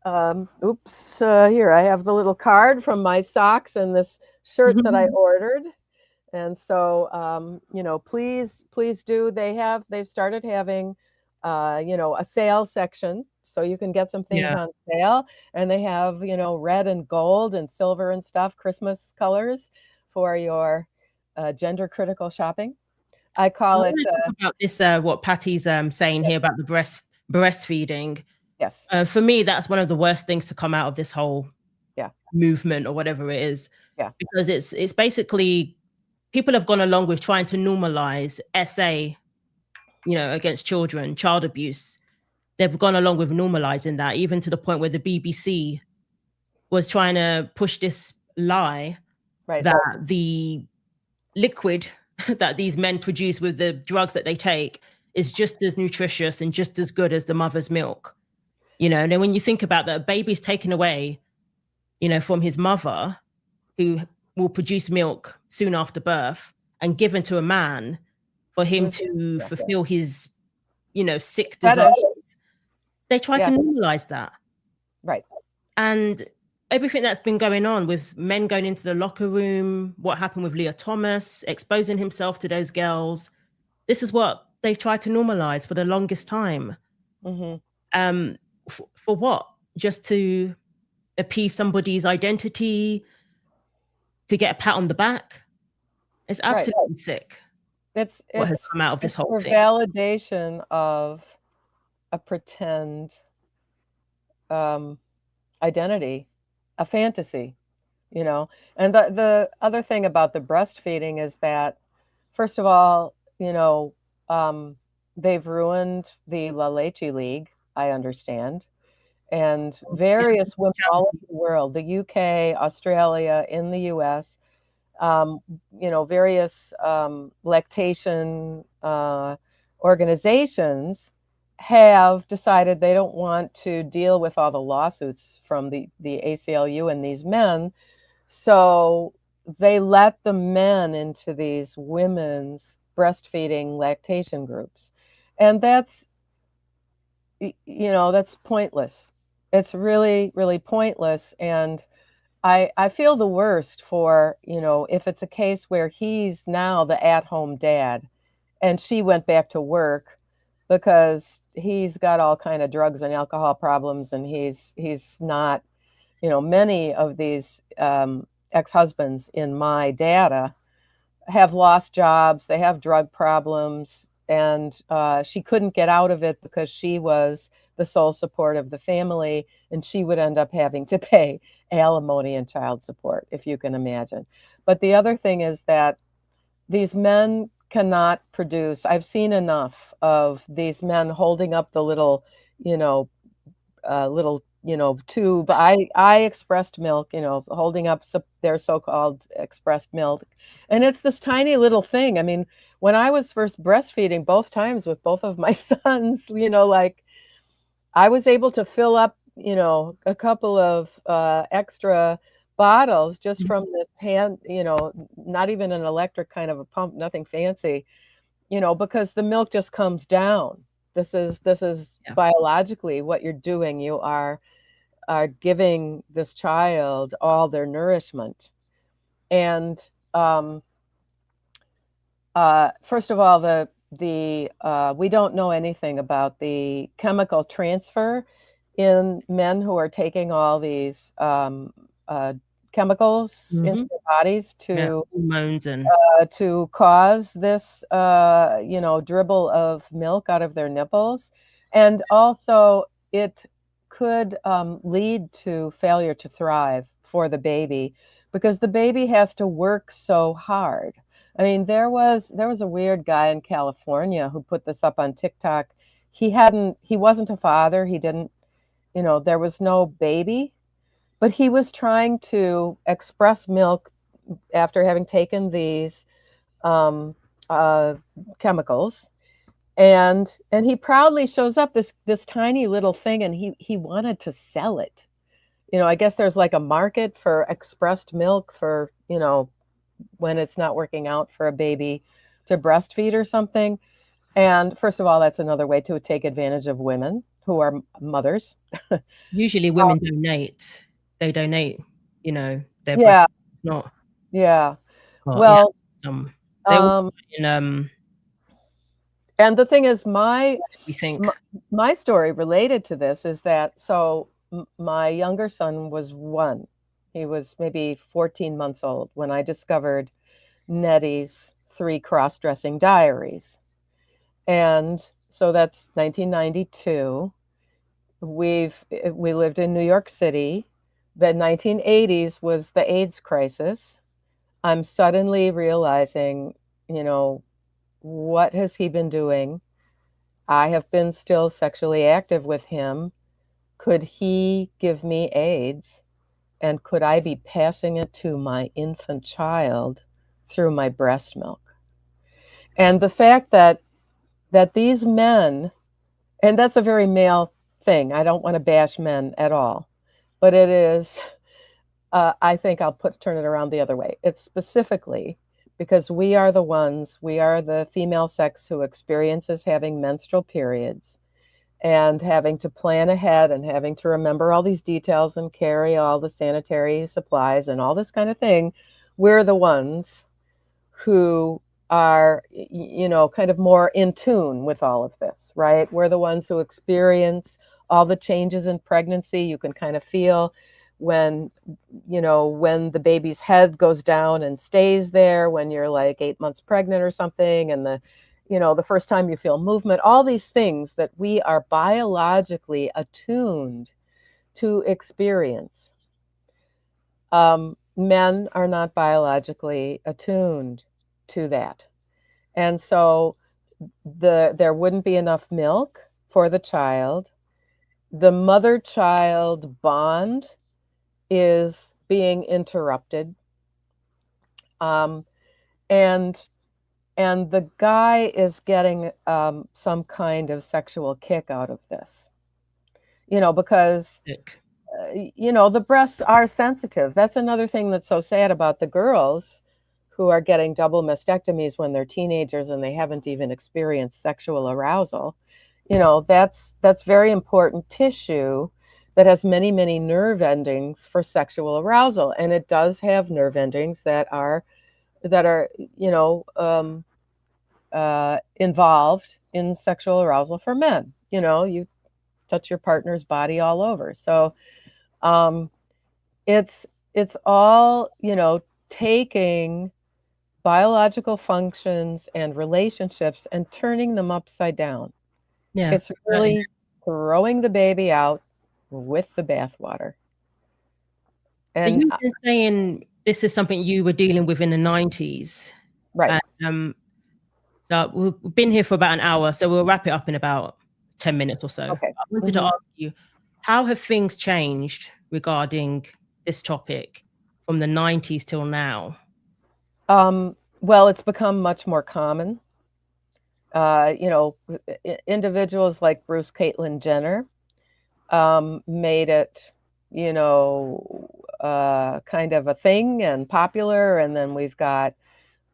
here, I have the little card from my socks and this shirt that I ordered. And so, please do. They've started having, a sale section, so you can get some things on sale. And they have, red and gold and silver and stuff, Christmas colors for your gender critical shopping. I call it about this. What Patty's saying here about the breastfeeding. Yes. For me, that's one of the worst things to come out of this whole movement or whatever it is. Yeah. Because it's basically people have gone along with trying to normalize SA, against children, child abuse. They've gone along with normalizing that, even to the point where the BBC was trying to push this lie that the liquid that these men produce with the drugs that they take is just as nutritious and just as good as the mother's milk. And then when you think about that, a baby's taken away, from his mother, who will produce milk soon after birth, and given to a man for him to fulfill his, sick desires. They try to normalize that. Right. And everything that's been going on with men going into the locker room, what happened with Leah Thomas, exposing himself to those girls, this is what they've tried to normalize for the longest time. Mm-hmm. For what? Just to appease somebody's identity, to get a pat on the back? It's absolutely sick. It's what has come out of this whole thing. Validation of a pretend identity, a fantasy, And the other thing about the breastfeeding is that, first of all, they've ruined the La Leche League, I understand, and various women all over the world, the UK, Australia, in the US, various lactation organizations have decided they don't want to deal with all the lawsuits from the ACLU and these men. So they let the men into these women's breastfeeding lactation groups. And that's, that's pointless. It's really, really pointless. And I feel the worst for, if it's a case where he's now the at-home dad and she went back to work because he's got all kind of drugs and alcohol problems, and he's not, many of these ex-husbands in my data have lost jobs, they have drug problems, and she couldn't get out of it because she was the sole support of the family, and she would end up having to pay alimony and child support, if you can imagine. But the other thing is that these men cannot produce. I've seen enough of these men holding up the little, tube. I expressed milk, holding up their so-called expressed milk. And it's this tiny little thing. I mean, when I was first breastfeeding both times with both of my sons, like I was able to fill up, a couple of extra bottles just from this hand, not even an electric kind of a pump, nothing fancy, because the milk just comes down. This is Yeah. biologically what you're doing. You are giving this child all their nourishment. And first of all, the we don't know anything about the chemical transfer in men who are taking all these chemicals into their bodies hormones and to cause this, dribble of milk out of their nipples. And also, it could lead to failure to thrive for the baby because the baby has to work so hard. I mean, there was a weird guy in California who put this up on TikTok. He wasn't a father. He didn't, there was no baby, but he was trying to express milk after having taken these chemicals, and he proudly shows up this tiny little thing, and he wanted to sell it. I guess there's like a market for expressed milk for, when it's not working out for a baby to breastfeed or something. And first of all, that's another way to take advantage of women who are mothers. usually women donate. They donate, their Yeah, breast. It's not. yeah. Yeah, Well, they were in and the thing is, my we think. my story related to this is that my younger son was 1. He was maybe 14 months old when I discovered Nettie's 3 cross-dressing diaries. And so that's 1992. We lived in New York City. The 1980s was the AIDS crisis. I'm suddenly realizing, what has he been doing? I have been still sexually active with him. Could he give me AIDS? And could I be passing it to my infant child through my breast milk? And the fact that these men, and that's a very male thing. I don't want to bash men at all, but it is, I think I'll turn it around the other way. It's specifically because we are the female sex who experiences having menstrual periods and having to plan ahead and having to remember all these details and carry all the sanitary supplies and all this kind of thing. We're the ones who are, kind of more in tune with all of this, right? We're the ones who experience all the changes in pregnancy. You can kind of feel when the baby's head goes down and stays there when you're like 8 months pregnant or something, and the first time you feel movement, all these things that we are biologically attuned to experience. Men are not biologically attuned to that. And so there wouldn't be enough milk for the child. The mother-child bond is being interrupted. And the guy is getting some kind of sexual kick out of this, because, the breasts are sensitive. That's another thing that's so sad about the girls who are getting double mastectomies when they're teenagers and they haven't even experienced sexual arousal, that's very important tissue that has many, many nerve endings for sexual arousal. And it does have nerve endings that are involved in sexual arousal for men. You touch your partner's body all over. So it's all, taking biological functions and relationships and turning them upside down. Yeah. It's really throwing the baby out with the bathwater. And you've been saying this is something you were dealing with in the 90s. right. So we've been here for about an hour, so we'll wrap it up in about 10 minutes or so. Okay. I wanted to ask you, how have things changed regarding this topic from the 90s till now? Well, it's become much more common. Individuals like Bruce Caitlyn Jenner made it, kind of a thing and popular. And then we've got,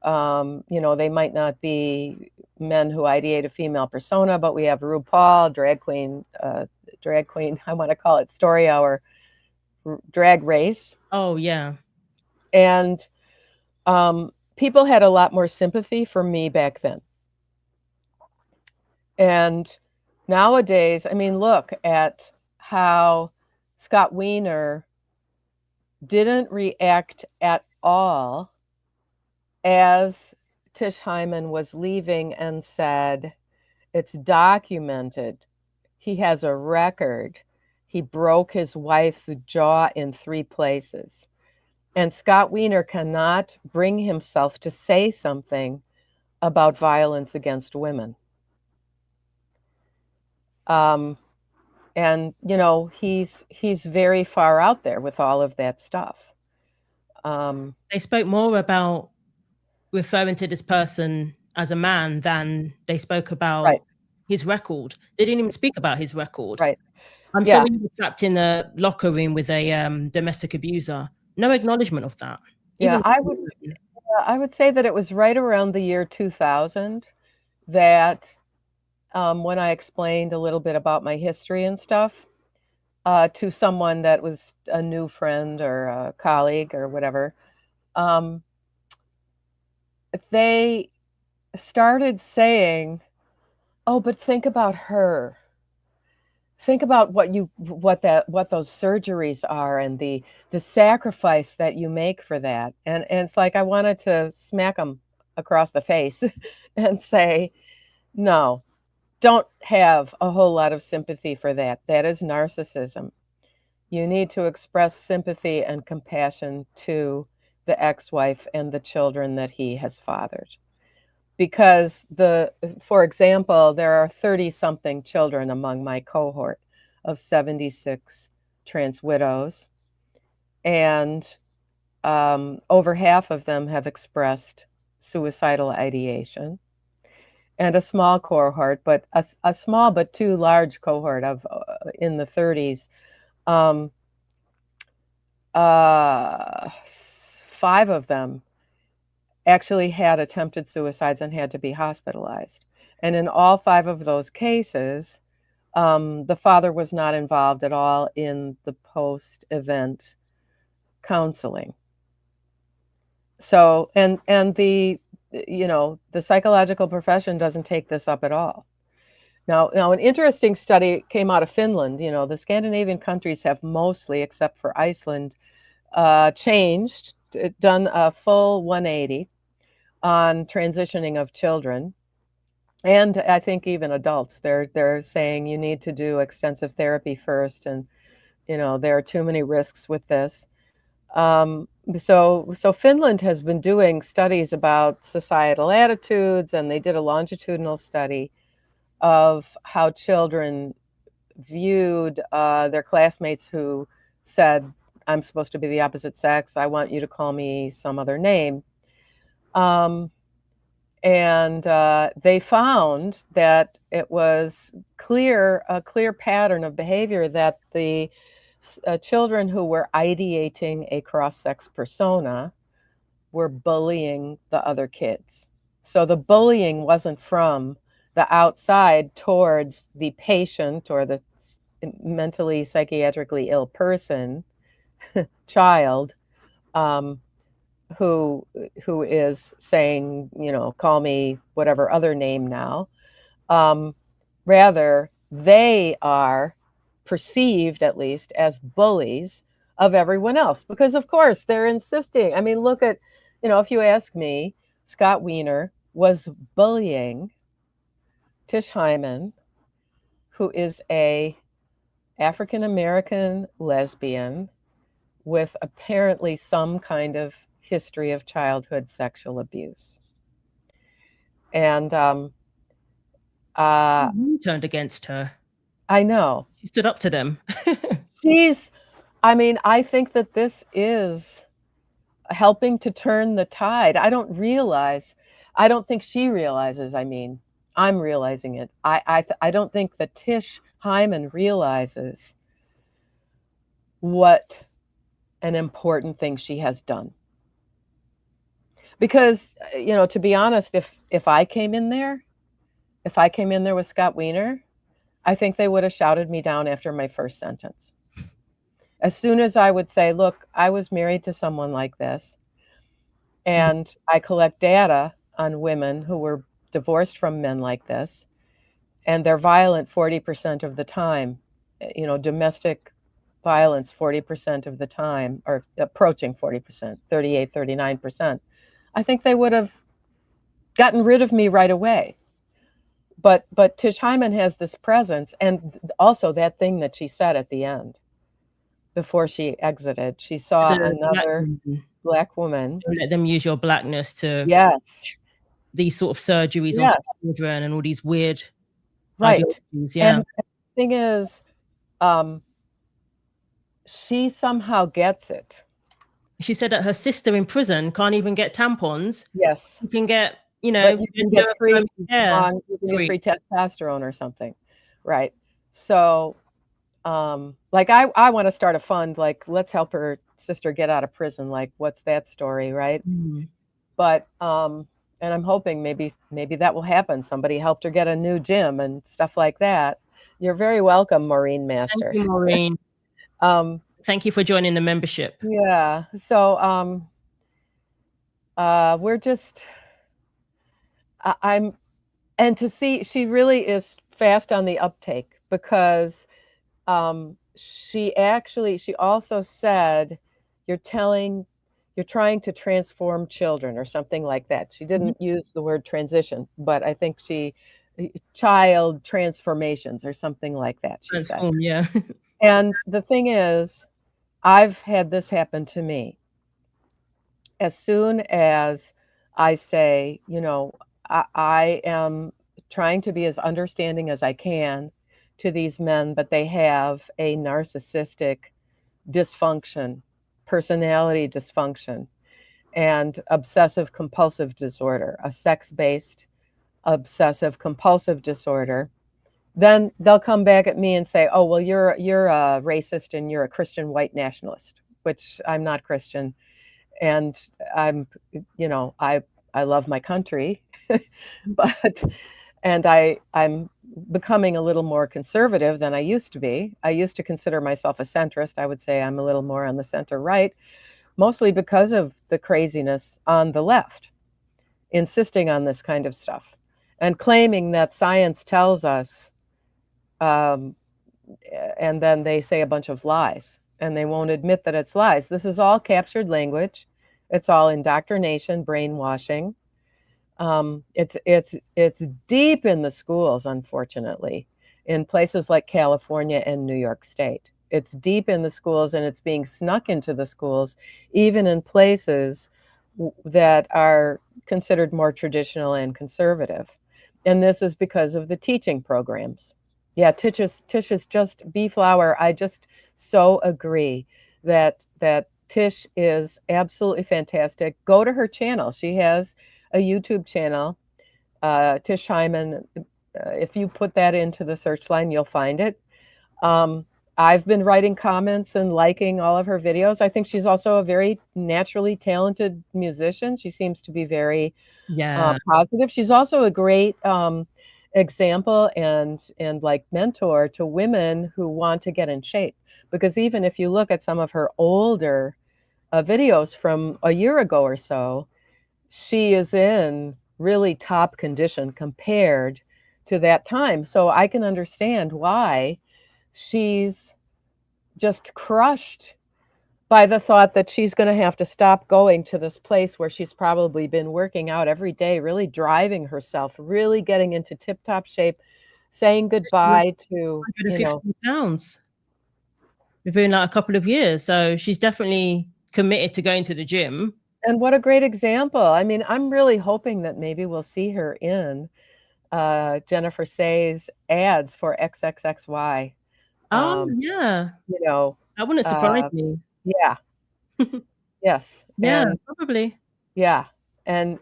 they might not be men who ideate a female persona, but we have RuPaul, drag queen, I want to call it Story Hour, Drag Race. Oh, yeah. And people had a lot more sympathy for me back then. And nowadays, I mean, look at how Scott Wiener didn't react at all as Tish Hyman was leaving and said, it's documented. He has a record. He broke his wife's jaw in 3 places. And Scott Wiener cannot bring himself to say something about violence against women. And he's very far out there with all of that stuff. They spoke more about referring to this person as a man than they spoke about his record. They didn't even speak about his record. Right. I'm sorry you were trapped in a locker room with a domestic abuser. No acknowledgement of that. Yeah, I would say that it was right around the year 2000 that when I explained a little bit about my history and stuff to someone that was a new friend or a colleague or whatever, they started saying, oh, but think about her. Think about what those surgeries are and the sacrifice that you make for that. And it's like I wanted to smack them across the face and say, no, don't have a whole lot of sympathy for that. That is narcissism. You need to express sympathy and compassion to the ex-wife and the children that he has fathered. Because for example, there are 30-something children among my cohort of 76 trans widows, and over half of them have expressed suicidal ideation. And a small cohort, but a small but too large cohort of in the 30s, 5 of them actually had attempted suicides and had to be hospitalized. And in all 5 of those cases, the father was not involved at all in the post-event counseling. So, and the psychological profession doesn't take this up at all. Now an interesting study came out of Finland. The Scandinavian countries have mostly, except for Iceland, done a full 180 on transitioning of children. And I think even adults, they're saying you need to do extensive therapy first, and there are too many risks with this. So Finland has been doing studies about societal attitudes, and they did a longitudinal study of how children viewed their classmates who said, I'm supposed to be the opposite sex, I want you to call me some other name. And they found that it was a clear pattern of behavior that the children who were ideating a cross-sex persona were bullying the other kids. So the bullying wasn't from the outside towards the patient or the mentally, psychiatrically ill person, child, who is saying, call me whatever other name now. Rather, they are perceived, at least, as bullies of everyone else. Because, of course, they're insisting. I mean, look at, if you ask me, Scott Wiener was bullying Tish Hyman, who is a African-American lesbian with apparently some kind of history of childhood sexual abuse. And turned against her. I know. She stood up to them. I think that this is helping to turn the tide. I don't think she realizes, I'm realizing it. I don't think that Tish Hyman realizes what an important thing she has done. Because, to be honest, if I came in there with Scott Wiener, I think they would have shouted me down after my first sentence. As soon as I would say, look, I was married to someone like this, and I collect data on women who were divorced from men like this, and they're violent 40% of the time, domestic violence 40% of the time, or approaching 40%, 38, 39%. I think they would have gotten rid of me right away. But Tish Hyman has this presence, and also that thing that she said at the end, before she exited, she saw another black woman. Don't let them use your blackness to these sort of surgeries on children and all these weird ideologies. Yeah. And the thing is, she somehow gets it. She said that her sister in prison can't even get tampons. Yes. You can get, you can get free testosterone or something. Right. So, I want to start a fund, let's help her sister get out of prison. What's that story, right? But, and I'm hoping maybe that will happen. Somebody helped her get a new gym and stuff like that. You're very welcome, Maureen Master. Thank you, Maureen. Thank you for joining the membership. Yeah. So, we're just, and to see, she really is fast on the uptake, because she also said, you're trying to transform children or something like that. She didn't use the word transition, but I think child transformations or something like that. She said. Yeah. And the thing is, I've had this happen to me. As soon as I say, I am trying to be as understanding as I can to these men, but they have a narcissistic dysfunction, personality dysfunction, and obsessive compulsive disorder, a sex-based obsessive compulsive disorder. Then they'll come back at me and say, oh, well, you're a racist and you're a Christian white nationalist, which I'm not Christian. And I'm, I love my country, I'm becoming a little more conservative than I used to be. I used to consider myself a centrist. I would say I'm a little more on the center right, mostly because of the craziness on the left, insisting on this kind of stuff and claiming that science tells us, and then they say a bunch of lies, and they won't admit that it's lies. This is all captured language. It's all indoctrination, brainwashing. It's deep in the schools, unfortunately, in places like California and New York State. It's deep in the schools, and it's being snuck into the schools, even in places that are considered more traditional and conservative. And this is because of the teaching programs. Yeah, Tish is just bee-flower. I just so agree that Tish is absolutely fantastic. Go to her channel. She has a YouTube channel, Tish Hyman. If you put that into the search line, you'll find it. I've been writing comments and liking all of her videos. I think she's also a very naturally talented musician. She seems to be very positive. She's also a great example and like mentor to women who want to get in shape. Because even if you look at some of her older videos from a year ago or so, she is in really top condition compared to that time. So I can understand why she's just crushed by the thought that she's going to have to stop going to this place where she's probably been working out every day, really driving herself, really getting into tip-top shape, saying goodbye to, 150 pounds within like a couple of years. So she's definitely committed to going to the gym. And what a great example. I mean, I'm really hoping that maybe we'll see her in Jennifer Say's ads for XXXY. Yeah. You know, that wouldn't surprise me. Yeah. Yes. Yeah, And probably. yeah. And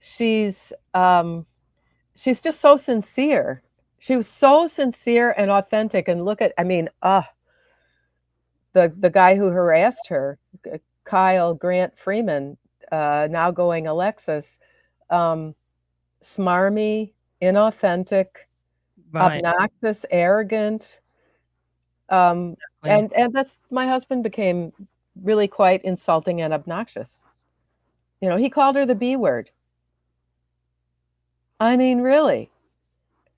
she's just so sincere. She was so sincere and authentic. And look at, I mean, the guy who harassed her, Kyle Grant Freeman, now going Alexis, smarmy, inauthentic, obnoxious, arrogant. And that's, my husband became really quite insulting and obnoxious. You know, he called her the B word. I mean, really,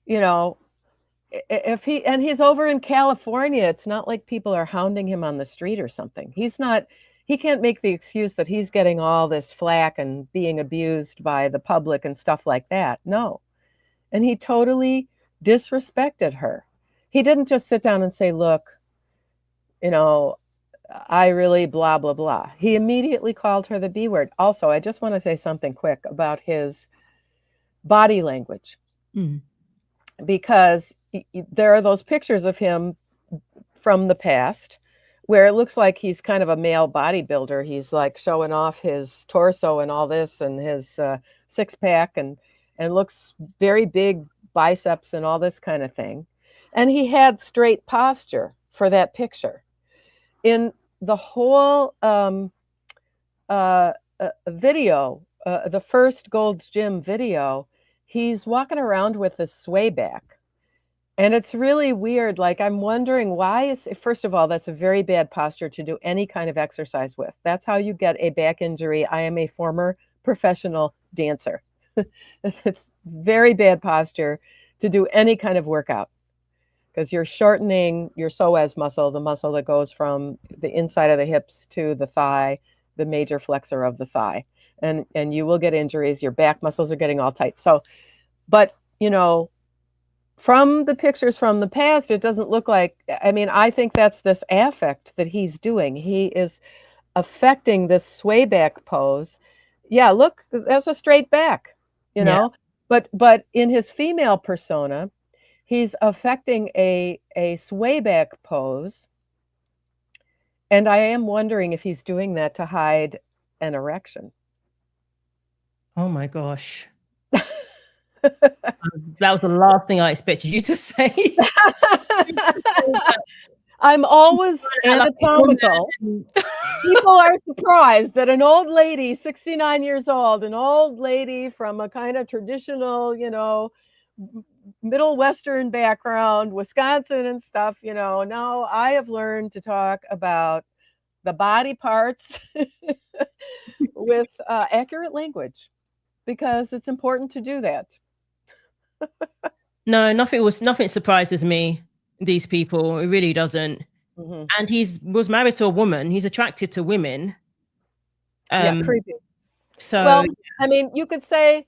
you know, if he's over in California, it's not like people are hounding him on the street or something. He can't make the excuse that he's getting all this flack and being abused by the public and stuff like that. No. And he totally disrespected her. He didn't just sit down and say, look, you know, I really blah, blah, blah. He immediately called her the B word. Also, I just want to say something quick about his body language. Because there are those pictures of him from the past where it looks like he's kind of a male bodybuilder. He's like showing off his torso and all this and his six-pack and looks very big biceps and all this kind of thing. And he had straight posture for that picture. In the whole video, the first Gold's Gym video, he's walking around with this sway back. And it's really weird. Like, I'm wondering why first of all, that's a very bad posture to do any kind of exercise with. That's how you get a back injury. I am a former professional dancer. It's very bad posture to do any kind of workout because you're shortening your psoas muscle, the muscle that goes from the inside of the hips to the thigh, the major flexor of the thigh. And you will get injuries. Your back muscles are getting all tight. So, but, you know, from the pictures from the past, it doesn't look like, I mean, I think that's this affect that he's doing. He is affecting this sway back pose. Yeah, look, that's a straight back, you know, but in his female persona, he's affecting a sway back pose. And I am wondering if he's doing that to hide an erection. Oh my gosh. That was the last thing I expected you to say. I'm always anatomical. People are surprised that an old lady, 69 years old, an old lady from a kind of traditional, you know, Middle Western background, Wisconsin and stuff, you know, now I have learned to talk about the body parts with accurate language because it's important to do that. No, nothing surprises me. These people, it really doesn't. And was married to a woman. He's attracted to women. Yeah, creepy. So, well, I mean, you could say,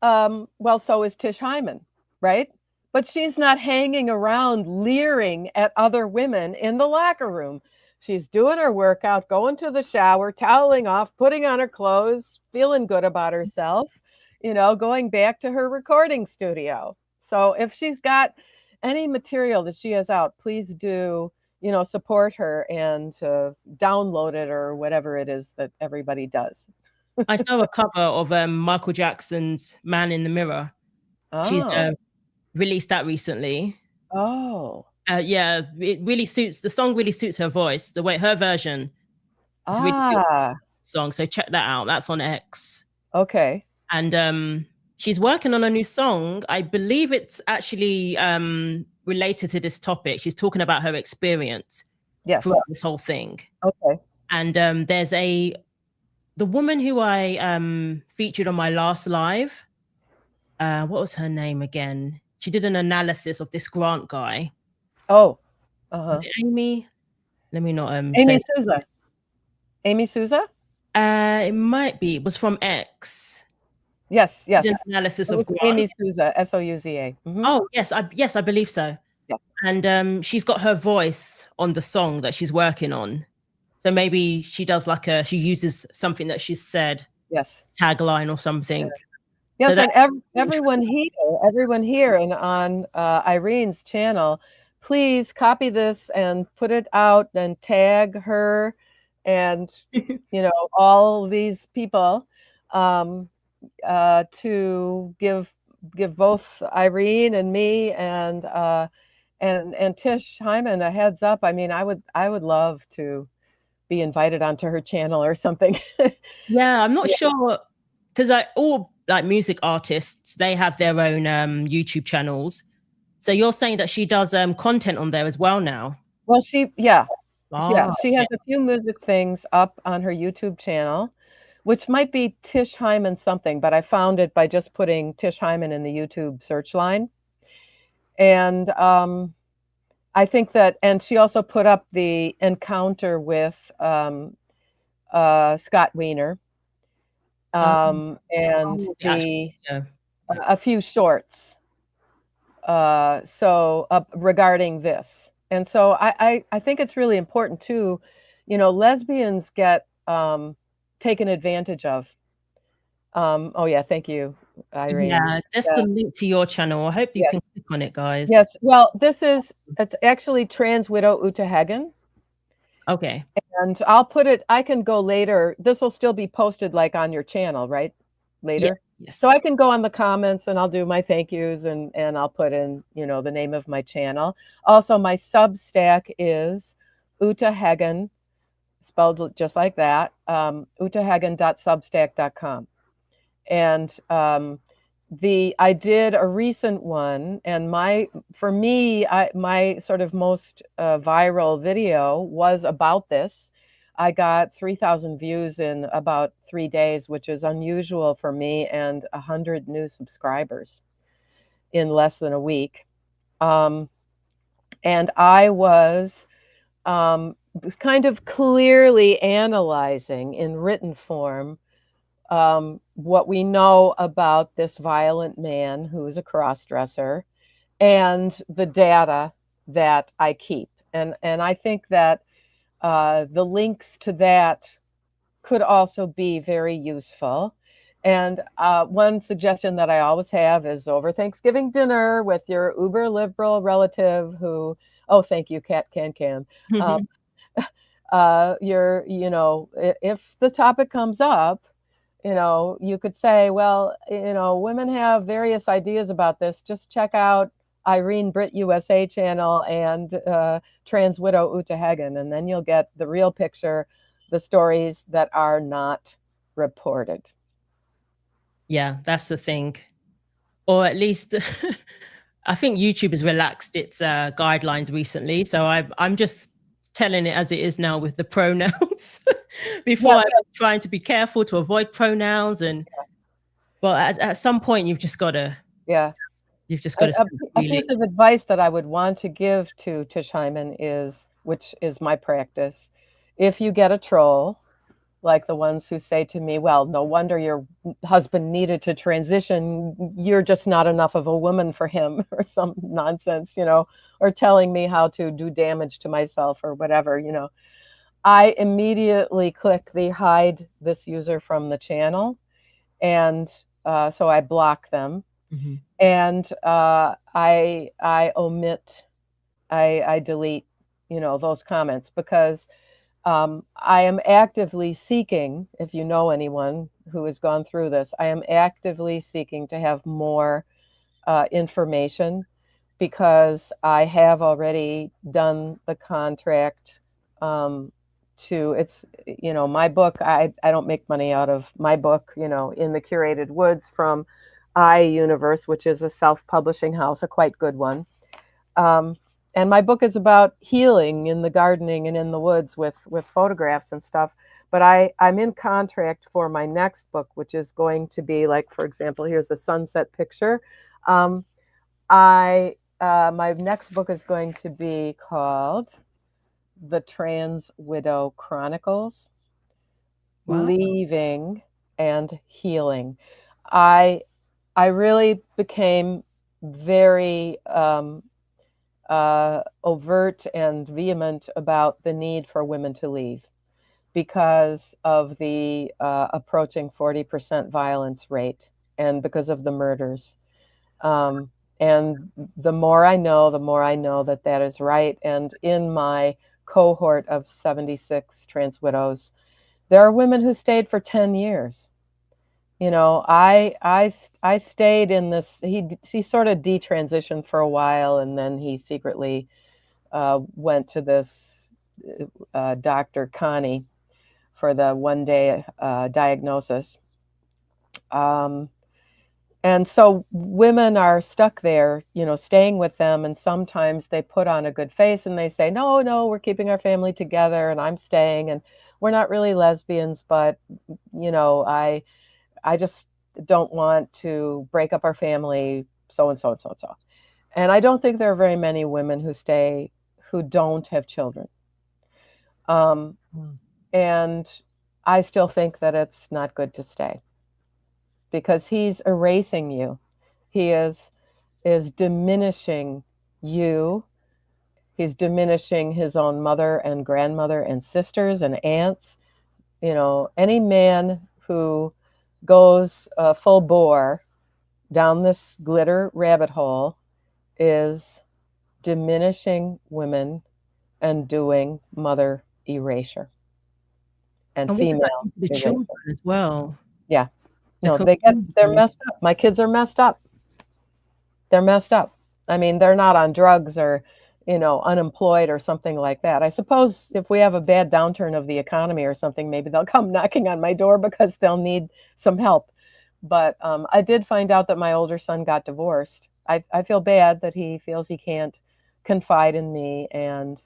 well, so is Tish Hyman, right? But she's not hanging around leering at other women in the locker room. She's doing her workout, going to the shower, toweling off, putting on her clothes, feeling good about herself, you know, going back to her recording studio. So if she's got any material that she has out, please do, you know, support her and download it or whatever it is that everybody does. I saw a cover of Michael Jackson's Man in the Mirror. She's released that recently. Oh. Yeah, it really suits the song. Really suits her voice. The way her version is really good song. So check that out. That's on X. Okay. And she's working on a new song. I believe it's actually related to this topic. She's talking about her experience throughout this whole thing. Okay. And there's the woman who I featured on my last live. What was her name again? She did an analysis of this Grant guy. Oh, Amy. Let me not Amy Souza. Amy Souza? It might be. It was from X. Yes. Did an analysis of Grant. Amy Souza, Souza. Oh yes, I believe so. Yeah. And she's got her voice on the song that she's working on. So maybe she does she uses something that she's said. Yes. Tagline or something. Yes, so and everyone here and on Irene's channel, please copy this and put it out and tag her and all these people to give both Irene and me and Tish Hyman a heads up. I mean, I would love to be invited onto her channel or something. Yeah, I'm not sure, because all like music artists, they have their own YouTube channels. So you're saying that she does content on there as well now? Well, she has a few music things up on her YouTube channel, which might be Tish Hyman something, but I found it by just putting Tish Hyman in the YouTube search line. And I think that, and she also put up the encounter with Scott Wiener, and a few shorts regarding this. And so I think it's really important too, lesbians get taken advantage of. Oh yeah, thank you, Irene. Yeah, that's the link to your channel. I hope you can click on it, guys. Yes, well, it's actually Trans Widow Uta Hagen. Okay. And I'll put it, I can go later. This will still be posted like on your channel, right? Later? Yes. So I can go on the comments and I'll do my thank yous and I'll put in, the name of my channel. Also, my Substack is Uta Hagen, spelled just like that, utahagen.substack.com. And I did a recent one, and my sort of most viral video was about this. I got 3,000 views in about 3 days, which is unusual for me, and 100 new subscribers in less than a week. And I was kind of clearly analyzing in written form what we know about this violent man who is a cross-dresser and the data that I keep. And I think that the links to that could also be very useful. And one suggestion that I always have is over Thanksgiving dinner with your uber liberal relative who, oh, thank you, Cat Can. If the topic comes up, you could say, well, women have various ideas about this. Just check out Irene Brit USA channel and Trans Widow Uta Hagen, and then you'll get the real picture, the stories that are not reported. Yeah, that's the thing. Or at least I think YouTube has relaxed its guidelines recently. So I'm just telling it as it is now with the pronouns. Before I was trying to be careful to avoid pronouns, but at some point you've just got to. Yeah. You've just got to. A piece of advice that I would want to give to Tish Hyman which is my practice, if you get a troll, like the ones who say to me, well, no wonder your husband needed to transition, you're just not enough of a woman for him, or some nonsense, or telling me how to do damage to myself or whatever, I immediately click the hide this user from the channel. And so I block them. Mm-hmm. And I omit, I delete, those comments, because I am actively seeking, if you know anyone who has gone through this, I am actively seeking to have more information because I have already done the contract it's, my book, I don't make money out of my book, In the Curated Woods from iUniverse, which is a self-publishing house, a quite good one. And my book is about healing in the gardening and in the woods with photographs and stuff. But I'm in contract for my next book, which is going to be like, for example, here's a sunset picture. My next book is going to be called The Trans Widow Chronicles, Wow. Leaving and Healing. I really became very overt and vehement about the need for women to leave because of the approaching 40% violence rate and because of the murders. And the more I know that that is right. And in my cohort of 76 trans widows, there are women who stayed for 10 years. I stayed in this. He sort of detransitioned for a while, and then he secretly went to this Dr. Connie for the one-day diagnosis. And so women are stuck there, staying with them, and sometimes they put on a good face and they say, no, we're keeping our family together, and I'm staying, and we're not really lesbians, but I just don't want to break up our family, so and so and so and so. And I don't think there are very many women who stay who don't have children. And I still think that it's not good to stay because he's erasing you. He is diminishing you. He's diminishing his own mother and grandmother and sisters and aunts. Any man who goes full bore down this glitter rabbit hole is diminishing women and doing mother erasure and And what does that female do to the erasure. children as well? Yeah. The No, community. they're messed up. My kids are messed up. They're messed up. I mean, they're not on drugs or, unemployed or something like that. I suppose if we have a bad downturn of the economy or something, maybe they'll come knocking on my door because they'll need some help. But I did find out that my older son got divorced. I feel bad that he feels he can't confide in me and,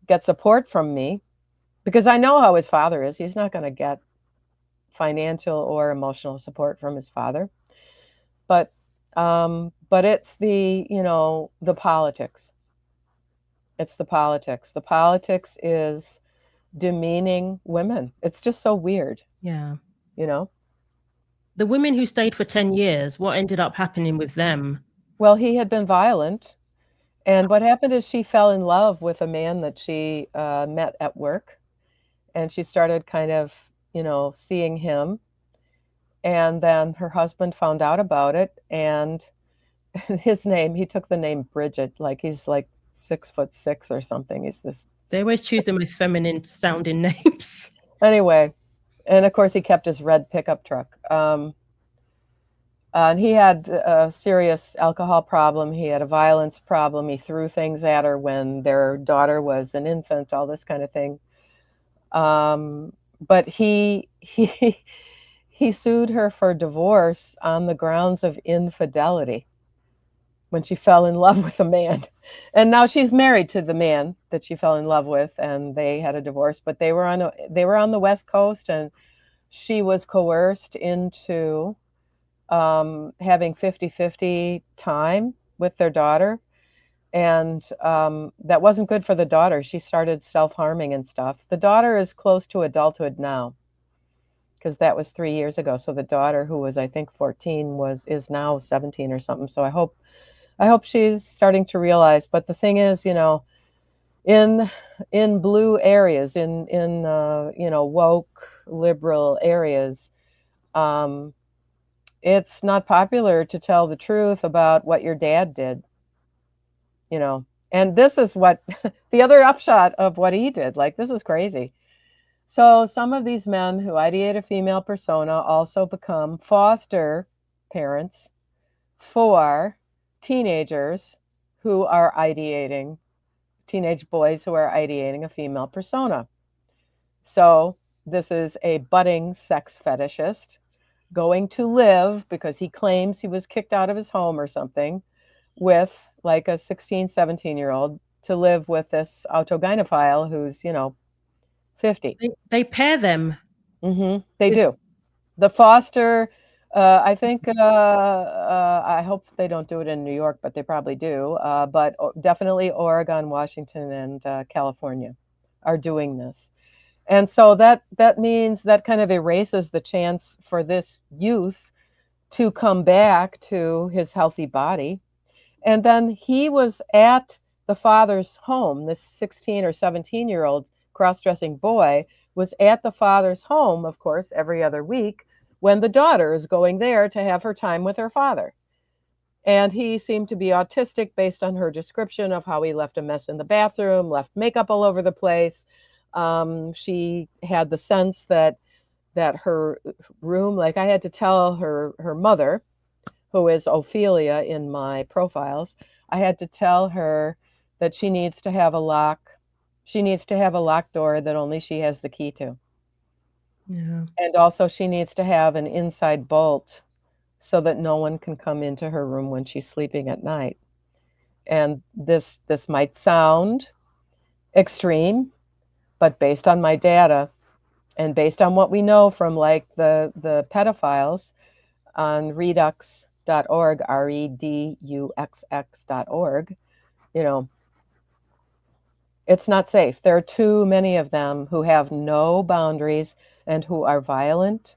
get support from me because I know how his father is. He's not going to get financial or emotional support from his father. But it's the, the politics. It's the politics. The politics is demeaning women. It's just so weird. Yeah. The women who stayed for 10 years, what ended up happening with them? Well, he had been violent. And what happened is she fell in love with a man that she met at work. And she started kind of, seeing him. And then her husband found out about it. And he took the name Bridget, like he's like 6'6" or something. He's this. They always choose the most feminine sounding names. Anyway, and of course he kept his red pickup truck. And he had a serious alcohol problem. He had a violence problem. He threw things at her when their daughter was an infant, all this kind of thing. But he sued her for divorce on the grounds of infidelity when she fell in love with a man. And now she's married to the man that she fell in love with, and they had a divorce, but they were on the West Coast, and she was coerced into having 50-50 time with their daughter. And that wasn't good for the daughter. She started self-harming and stuff. The daughter is close to adulthood now because that was 3 years ago. So the daughter, who was, I think, 14, is now 17 or something. So I hope she's starting to realize. But the thing is, in blue areas, in woke liberal areas, it's not popular to tell the truth about what your dad did. And this is what the other upshot of what he did. Like, this is crazy. So some of these men who ideate a female persona also become foster parents for teenagers who are ideating, teenage boys who are ideating a female persona. So this is a budding sex fetishist going to live, because he claims he was kicked out of his home or something, with like a 16, 17-year-old, to live with this autogynephile who's, 50. They pair them. They do. The foster, I think, I hope they don't do it in New York, but they probably do. But definitely Oregon, Washington, and California are doing this. And so that means that kind of erases the chance for this youth to come back to his healthy body. And then he was at the father's home. This 16 or 17-year-old cross-dressing boy was at the father's home, of course, every other week, when the daughter is going there to have her time with her father. And he seemed to be autistic based on her description of how he left a mess in the bathroom, left makeup all over the place. She had the sense that her room, like I had to tell her mother, who is Ophelia in my profiles, I had to tell her that she needs to have a lock. She needs to have a locked door that only she has the key to. Yeah. And also she needs to have an inside bolt so that no one can come into her room when she's sleeping at night. And this might sound extreme, but based on my data and based on what we know from like the pedophiles on redux.org, reduxx.org, it's not safe. There are too many of them who have no boundaries and who are violent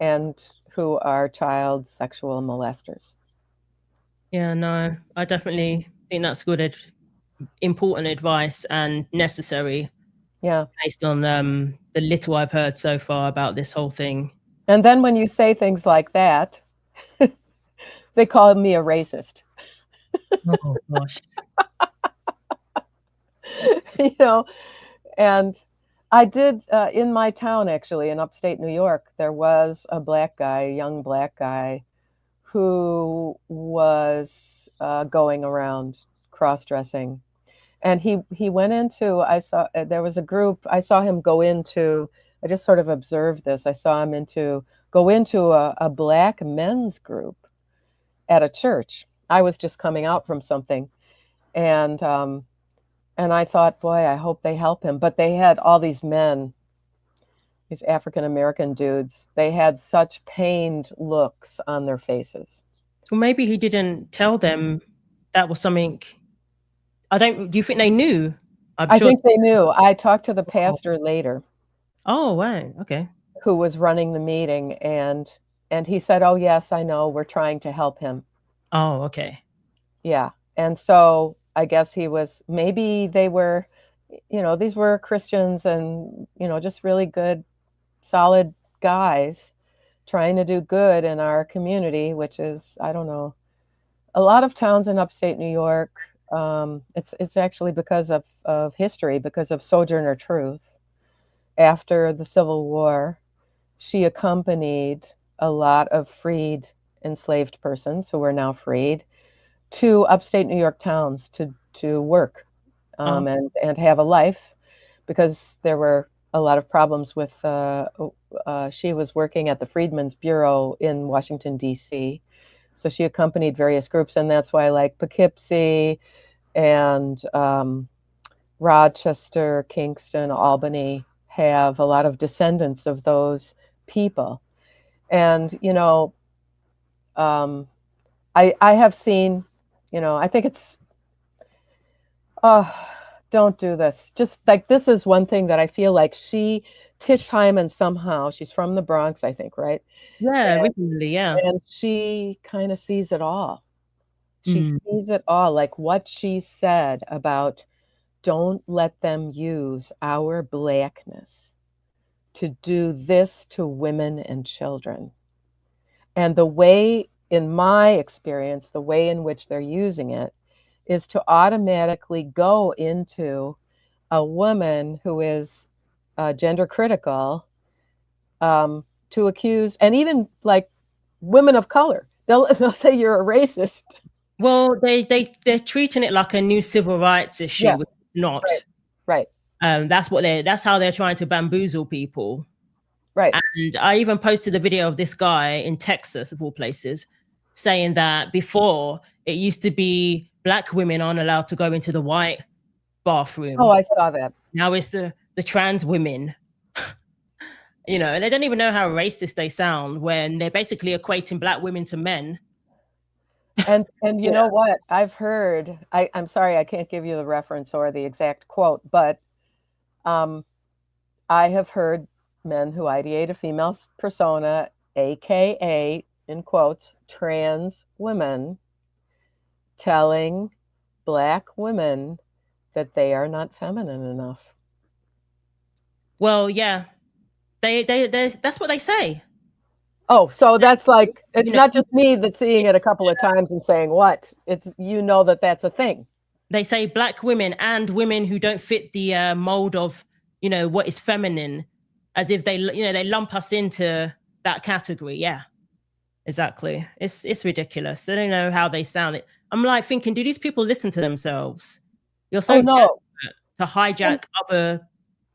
and who are child sexual molesters. Yeah, no, I definitely think that's good, important advice and necessary. Yeah. Based on the little I've heard so far about this whole thing. And then when you say things like that, they call me a racist. Oh gosh. And I did, in my town, actually, in upstate New York, there was a black guy, a young black guy, who was going around cross-dressing. And he went into, there was a group, I saw him go into, I just sort of observed this. I saw him go into a black men's group at a church. I was just coming out from something. And I thought, boy, I hope they help him. But they had all these men, these African-American dudes, they had such pained looks on their faces. Well, maybe he didn't tell them that was something. Do you think they knew? I think they knew. I talked to the pastor later. Oh, wow. Okay. Who was running the meeting, and he said, oh, yes, I know, we're trying to help him. Oh, okay. Yeah. And so I guess maybe they were, these were Christians and, just really good, solid guys trying to do good in our community, which is, I don't know, a lot of towns in upstate New York. It's actually because of history, because of Sojourner Truth. After the Civil War, she accompanied a lot of freed enslaved persons who were now freed to upstate New York towns to work and have a life, because there were a lot of problems with, she was working at the Freedmen's Bureau in Washington, D.C., so she accompanied various groups, and that's why like Poughkeepsie and Rochester, Kingston, Albany have a lot of descendants of those people. And, I have seen, I think it's, don't do this. Just like, this is one thing that I feel like Tish Hyman, somehow, she's from the Bronx, I think, right? Yeah, originally, yeah. And she kind of sees it all. She sees it all, like what she said about, don't let them use our blackness to do this to women and children. And the way, in my experience, the way in which they're using it is to automatically go into a woman who is gender critical, to accuse, and even like women of color. They'll say you're a racist. Well, they're treating it like a new civil rights issue, Yes. which is not. Right. That's how they're trying to bamboozle people. Right. And I even posted a video of this guy in Texas, of all places, saying that before it used to be black women aren't allowed to go into the white bathroom. Oh, I saw that. Now it's the trans women. You know, and they don't even know how racist they sound when they're basically equating black women to men. And you know what? I've heard, I'm sorry, I can't give you the reference or the exact quote, but I have heard men who ideate a female persona, AKA, in quotes, trans women, telling black women that they are not feminine enough. Well, yeah, that's what they say. Oh, so that's like, it's not just me that's seeing it a couple of times and saying what? It's, you know, that's a thing. They say black women and women who don't fit the mold of, you know, what is feminine, as if they, you know, they lump us into that category. Yeah, exactly. It's ridiculous. They don't know how they sound. I'm like thinking, do these people listen to themselves? You're so no. to hijack other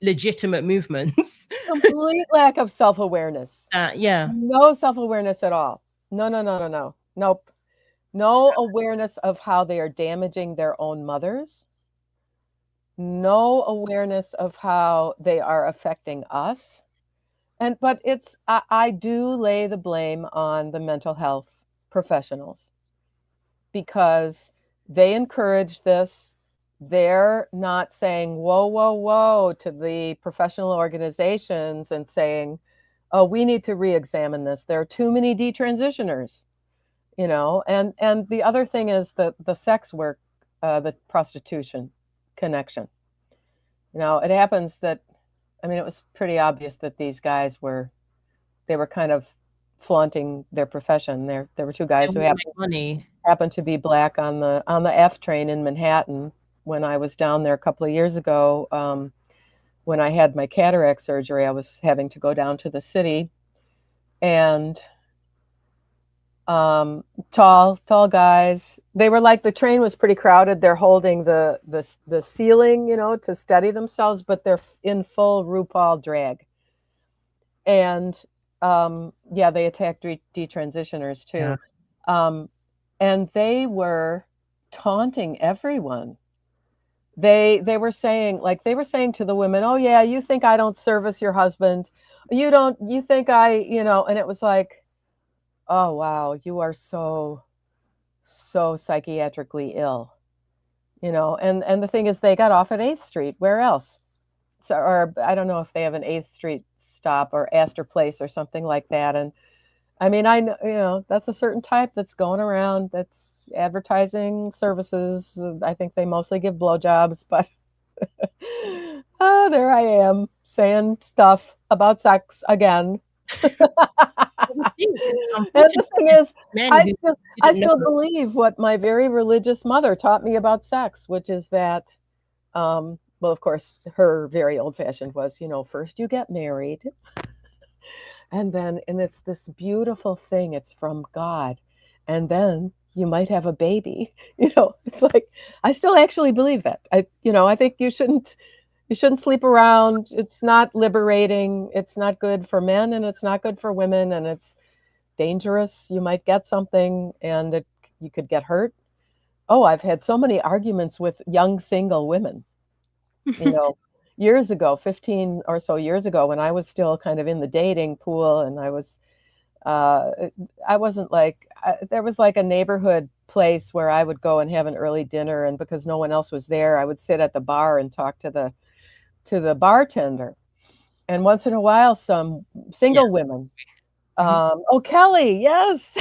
legitimate movements. Complete lack of self-awareness. Yeah. No self-awareness at all. No. Nope. No awareness of how they are damaging their own mothers. No awareness of how they are affecting us. But it's, I do lay the blame on the mental health professionals because they encourage this. They're not saying, whoa, to the professional organizations and saying, oh, we need to re-examine this. There are too many detransitioners, you know, and the other thing is the sex work, the prostitution connection. You know, it happens that, I mean, it was pretty obvious that these guys they were kind of flaunting their profession. There were two guys who happened to be black on the F train in Manhattan when I was down there a couple of years ago. When I had my cataract surgery, I was having to go down to the city, and tall guys. They were like, the train was pretty crowded. They're holding the ceiling, you know, to steady themselves, but they're in full RuPaul drag. And yeah, they attacked detransitioners too. Yeah. And they were taunting everyone. They were saying to the women, oh yeah, you think I don't service your husband? You think I, you know, and it was like, oh wow, you are so psychiatrically ill, you know. And the thing is, they got off at 8th Street. Where else? So, or I don't know if they have an 8th Street stop or Astor Place or something like that. And I mean, I know, you know, that's a certain type that's going around, that's advertising services. I think they mostly give blowjobs, but oh, there I am saying stuff about sex again. And the thing is, I still believe what my very religious mother taught me about sex, which is that, well, of course, her very old-fashioned was, you know, first you get married, and it's this beautiful thing. It's from God, and then you might have a baby. You know, it's like, I still actually believe that. I think you shouldn't sleep around. It's not liberating. It's not good for men, and it's not good for women, and it's dangerous. You might get something, and you could get hurt. Oh, I've had so many arguments with young single women, you know, years ago, 15 or so years ago, when I was still kind of in the dating pool, and I wasn't like, there was like a neighborhood place where I would go and have an early dinner, and because no one else was there, I would sit at the bar and talk to the bartender. And once in a while, some single women, oh, Kelly, yes.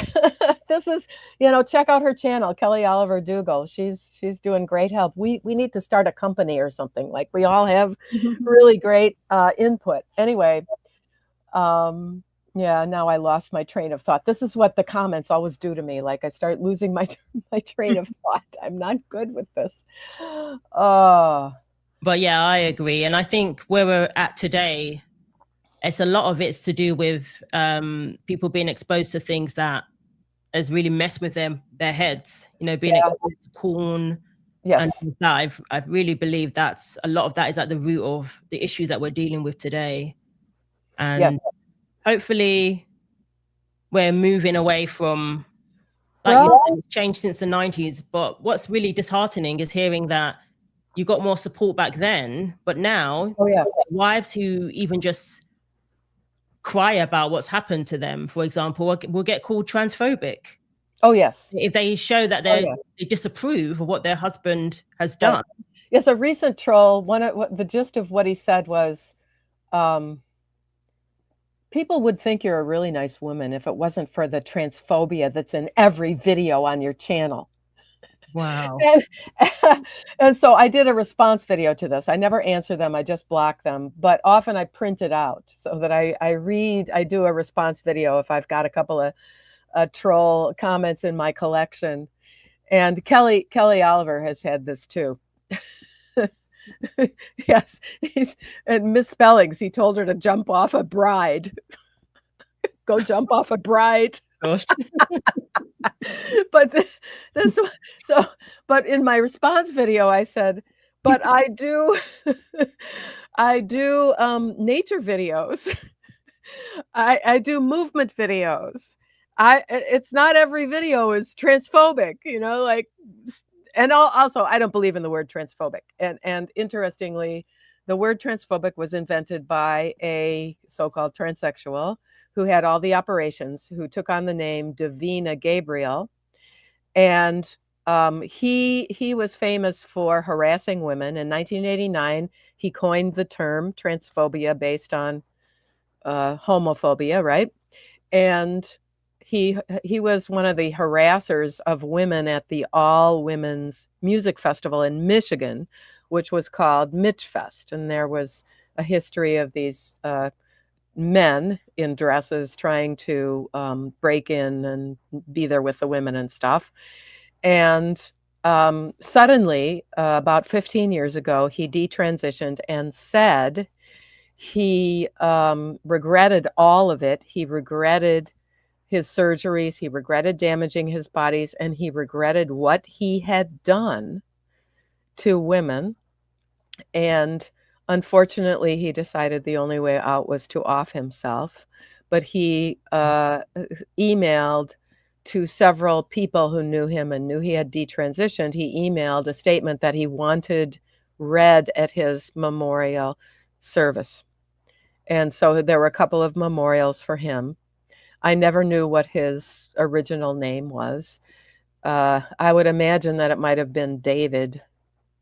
This is, you know, check out her channel, Kelly Oliver Dougal. She's doing great help. We need to start a company or something. Like, we all have really great input. Anyway, yeah, now I lost my train of thought. This is what the comments always do to me. Like, I start losing my train of thought. I'm not good with this. But yeah, I agree. And I think where we're at today, it's a lot of it's to do with people being exposed to things that has really messed with their heads. You know, being Yeah. exposed to corn and Yes. that. I really believe that's a lot of that is at the root of the issues that we're dealing with today. And Yes. hopefully we're moving away from, like you Well, said, it's changed since the 90s. But what's really disheartening is hearing that you got more support back then, but now oh yeah. wives who even just cry about what's happened to them, for example, will get called transphobic Oh yes. if they show that Oh, yeah. they disapprove of what their husband has Right. done. Yes, a recent troll, the gist of what he said was, people would think you're a really nice woman if it wasn't for the transphobia that's in every video on your channel. Wow. And, and so I did a response video to this. I never answer them, I just block them. But often I print it out so that I do a response video if I've got a couple of troll comments in my collection. And Kelly Oliver has had this too. Yes, and misspellings. He told her to jump off a bride. Go jump off a bride. Gosh. But this, so, but in my response video, I said, but I do, I do nature videos. I do movement videos. It's not every video is transphobic, you know, like, and also I don't believe in the word transphobic. And interestingly, the word transphobic was invented by a so-called transsexual who had all the operations, who took on the name Davina Gabriel, and he was famous for harassing women. In 1989, he coined the term transphobia based on homophobia, right? And he was one of the harassers of women at the all women's music festival in Michigan, which was called Mitchfest, and there was a history of these men in dresses trying to break in and be there with the women and stuff. And suddenly, about 15 years ago, he detransitioned and said he regretted all of it. He regretted his surgeries, he regretted damaging his bodies, and he regretted what he had done to women. And unfortunately, he decided the only way out was to off himself. But he emailed to several people who knew him and knew he had detransitioned. He emailed a statement that he wanted read at his memorial service. And so there were a couple of memorials for him. I never knew what his original name was. I would imagine that it might have been David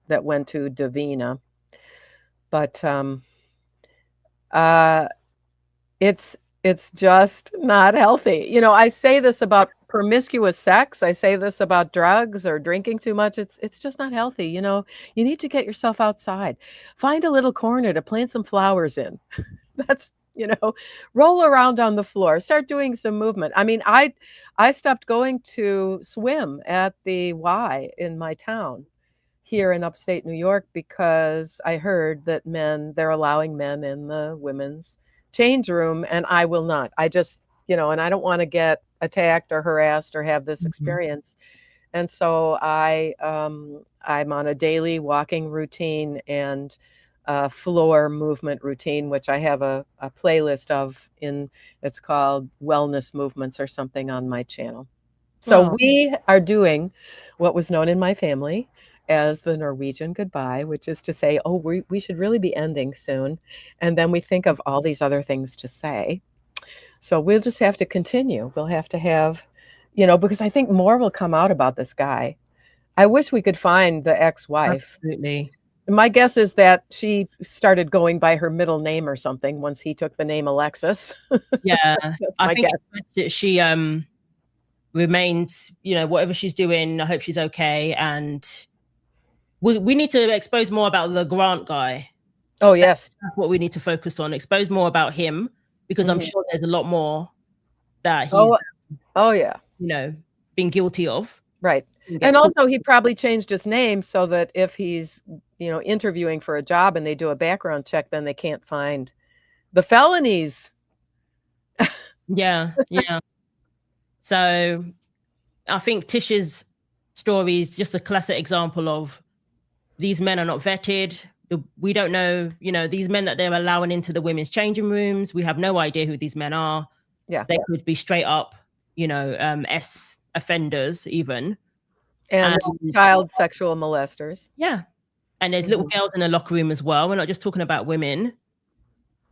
that went to Davina. But it's just not healthy. You know, I say this about promiscuous sex. I say this about drugs or drinking too much. It's just not healthy. You know, you need to get yourself outside. Find a little corner to plant some flowers in. That's, you know, roll around on the floor, start doing some movement. I mean, I stopped going to swim at the Y in my town here in upstate New York because I heard that they're allowing men in the women's change room, and I will not. I just, you know, and I don't want to get attacked or harassed or have this experience. And so I'm on a daily walking routine and floor movement routine, which I have a playlist of it's called Wellness Movements or something on my channel. So we are doing what was known in my family as the Norwegian goodbye, which is to say, oh, we should really be ending soon. And then we think of all these other things to say. So we'll just have to continue. We'll have to have, you know, because I think more will come out about this guy. I wish we could find the ex-wife. Absolutely. My guess is that she started going by her middle name or something once he took the name Alexis. Yeah. That's I my think guess. it's best that she remains, you know, whatever she's doing, I hope she's okay. And we need to expose more about the Grant guy. Oh, yes. That's what we need to focus on. Expose more about him, because I'm sure there's a lot more that he's, oh yeah, you know, been guilty of. right. And also he probably changed his name so that if he's, you know, interviewing for a job and they do a background check, then they can't find the felonies. Yeah. So I think Tish's story is just a classic example of these men are not vetted. We don't know, these men that they're allowing into the women's changing rooms. We have no idea who these men are. Yeah. They could be straight up, S offenders even. And child sexual molesters. Yeah. And there's little girls in the locker room as well. We're not just talking about women.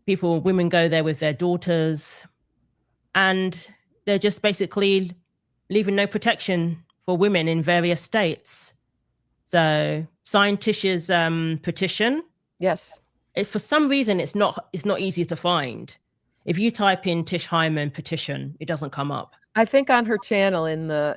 Women go there with their daughters, and they're just basically leaving no protection for women in various states. So sign Tish's petition. Yes. For some reason, it's not easy to find. If you type in Tish Hyman petition, it doesn't come up. I think on her channel in the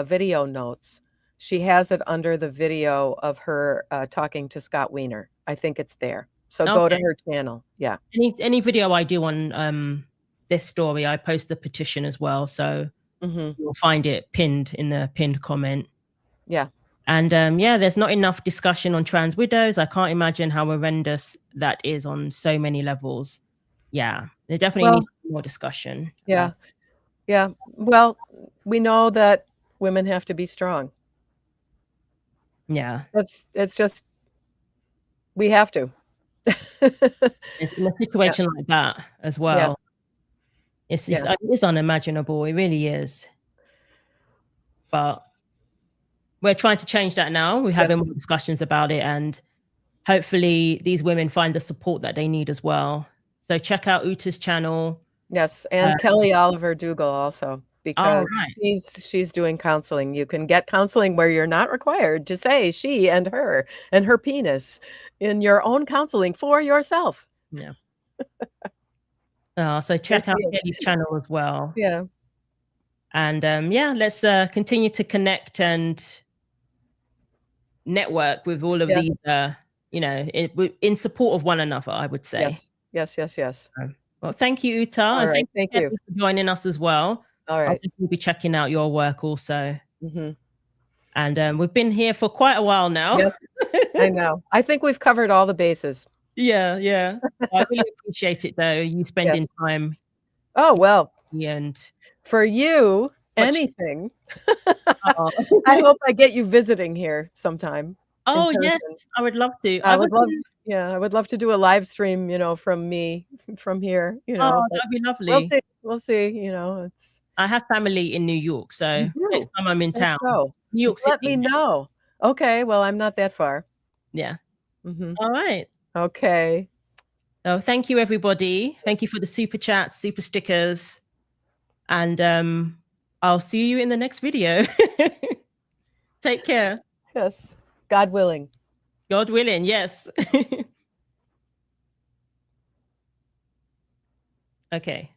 video notes, she has it under the video of her talking to Scott Wiener. I think it's there. So go to her channel. Yeah. Any video I do on this story, I post the petition as well. So you'll find it pinned in the pinned comment. Yeah. And there's not enough discussion on trans widows. I can't imagine how horrendous that is on so many levels. Yeah, there definitely needs more discussion. Yeah. Yeah. Well, we know that women have to be strong. Yeah. It's just, we have to. In a situation like that as well. Yeah. It is unimaginable. It really is. But we're trying to change that now. We're having more discussions about it, and hopefully these women find the support that they need as well. So check out Uta's channel. Yes, and Kelly Oliver Dougal also, because she's doing counseling. You can get counseling where you're not required to say she and her penis in your own counseling for yourself. Yeah. So check out Kelly's channel as well. Yeah. And let's continue to connect and network with all of these, in support of one another, I would say. Yes. Well, thank you, Uta. All right, thank you for joining us as well. All right. I'll be checking out your work also. And we've been here for quite a while now. Yes, I know. I think we've covered all the bases. Yeah. I really appreciate it, though, you spending time. Oh, well. And for you, anything. I hope I get you visiting here sometime. Oh, yes, I would love to. I would love to do a live stream, from me from here, Oh, that'd be lovely. We'll see, I have family in New York, so next time I'm in town, New York City. Let me know. Okay, well, I'm not that far. Yeah. All right. Okay. Oh, thank you, everybody. Thank you for the super chats, super stickers. And I'll see you in the next video. Take care. Yes. God willing. God willing, yes. Okay.